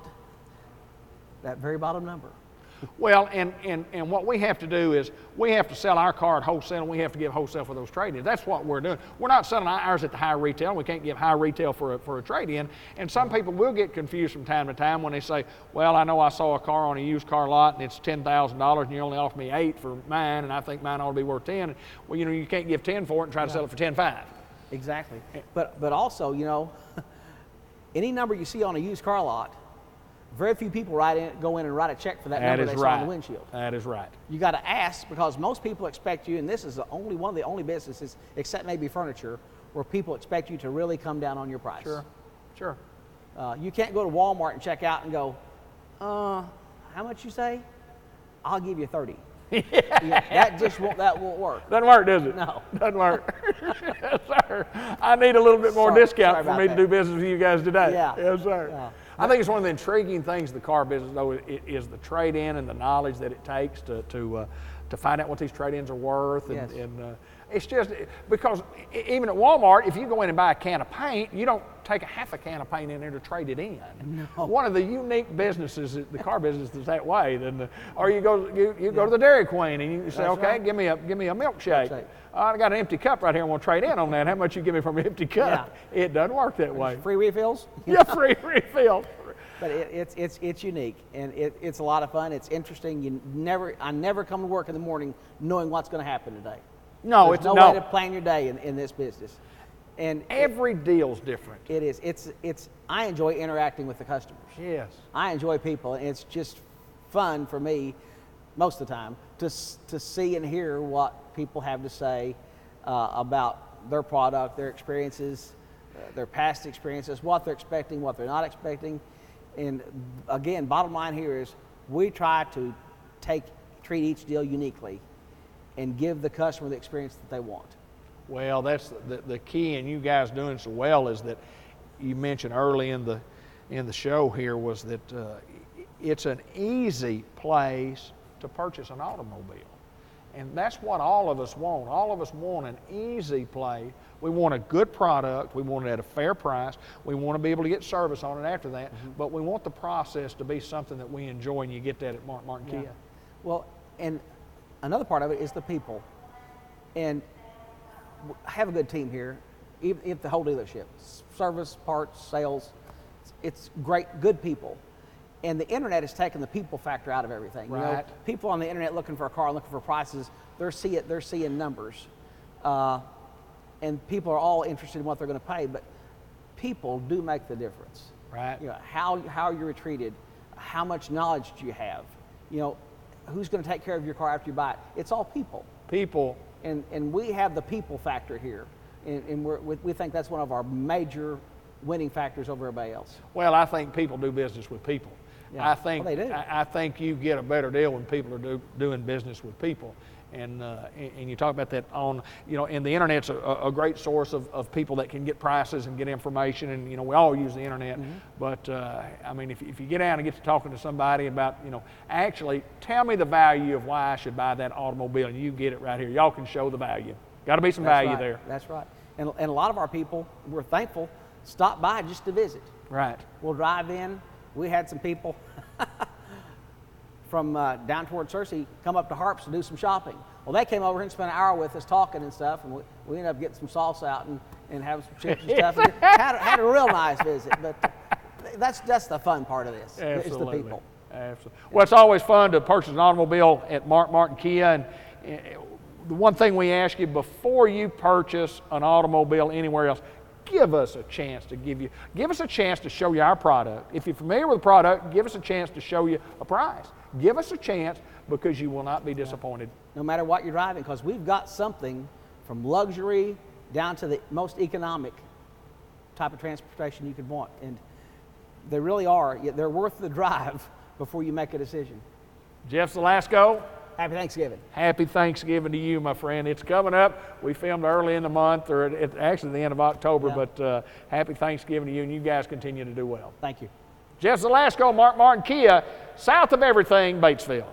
that very bottom number. Well, and what we have to do is we have to sell our car at wholesale, and we have to give wholesale for those trade-ins. That's what we're doing. We're not selling ours at the high retail. We can't give high retail for a trade-in. And some people will get confused from time to time when they say, well, I know I saw a car on a used car lot and it's $10,000 and you only offer me $8 for mine, and I think mine ought to be worth 10. Well, you know, you can't give 10 for it and try to sell it for 10.5. Exactly. But also, you know, any number you see on a used car lot, very few people go in and write a check for that number they saw on the windshield. That is right. You got to ask, because most people expect you, and this is one of the only businesses, except maybe furniture, where people expect you to really come down on your price. Sure. You can't go to Walmart and check out and go, how much you say? I'll give you 30. Yeah, that won't work. Doesn't work, does it? No. Doesn't work. Yes, sir. I need a little bit more discount for me to do business with you guys today. Yeah. Yes, sir. Yeah. I think it's one of the intriguing things of the car business, though, is the trade-in and the knowledge that it takes to find out what these trade-ins are worth. And, Yes. and it's just because even at Walmart, if you go in and buy a can of paint, you don't take a half a can of paint in there to trade it in. No. One of the unique businesses, the car business, is that way. Or you go to the Dairy Queen and you say, That's okay, right. give me a milkshake. I got an empty cup right here. I want to trade in on that. How much you give me from an empty cup? Yeah. It doesn't work that way. Free refills? Yeah, free refill. But it's unique, and it's a lot of fun. It's interesting. I never come to work in the morning knowing what's going to happen today. No, There's no way to plan your day in this business. And every deal's different. It is. I enjoy interacting with the customers. Yes. I enjoy people, and it's just fun for me most of the time to see and hear what people have to say about their product, their experiences, their past experiences, what they're expecting, what they're not expecting. And again, bottom line here is we try to treat each deal uniquely and give the customer the experience that they want. Well, that's the key, and you guys doing so well is that you mentioned early in the show here was that it's an easy place to purchase an automobile. And that's what all of us want. All of us want an easy place. We want a good product. We want it at a fair price. We want to be able to get service on it after that. Mm-hmm. But we want the process to be something that we enjoy, and you get that at Martin Kia. Well, and another part of it is the people. And I have a good team here, even the whole dealership. Service, parts, sales. It's great, good people. And the internet has taken the people factor out of everything. Right. You know, people on the internet looking for a car, looking for prices, they're seeing numbers. And people are all interested in what they're going to pay, but people do make the difference. Right. You know, how you're treated, how much knowledge do you have? You know, who's going to take care of your car after you buy it? It's all people. People. And we have the people factor here. And we think that's one of our major winning factors over everybody else. Well, I think people do business with people. Yeah. I think they do. I think you get a better deal when people are doing business with people, and you talk about that on, you know, and the internet's a great source of people that can get prices and get information, and you know we all use the internet, mm-hmm. But I mean if you get out and get to talking to somebody about, you know, actually tell me the value of why I should buy that automobile, and you get it right here. Y'all can show the value. Got to be some value there. That's right. And a lot of our people, we're thankful, stop by just to visit. Right. We'll drive in. We had some people from down toward Searcy come up to Harps to do some shopping. Well, they came over here and spent an hour with us talking and stuff, and we ended up getting some salsa out and having some chips and stuff. And had a real nice visit, but that's the fun part of this. Absolutely. It's the people. Absolutely. Well, it's always fun to purchase an automobile at Martin Kia, and the one thing we ask you before you purchase an automobile anywhere else, give us a chance to show you our product. If you're familiar with the product, give us a chance to show you a price. Give us a chance, because you will not be disappointed. No matter what you're driving, because we've got something from luxury down to the most economic type of transportation you could want. And they really are. They're worth the drive before you make a decision. Jeff Zelasco, Happy Thanksgiving. Happy Thanksgiving to you, my friend. It's coming up. We filmed early in the month, or actually the end of October, Yeah. but happy Thanksgiving to you, and you guys continue to do well. Thank you. Jeff Zelasco, Martin Kia, south of everything, Batesville.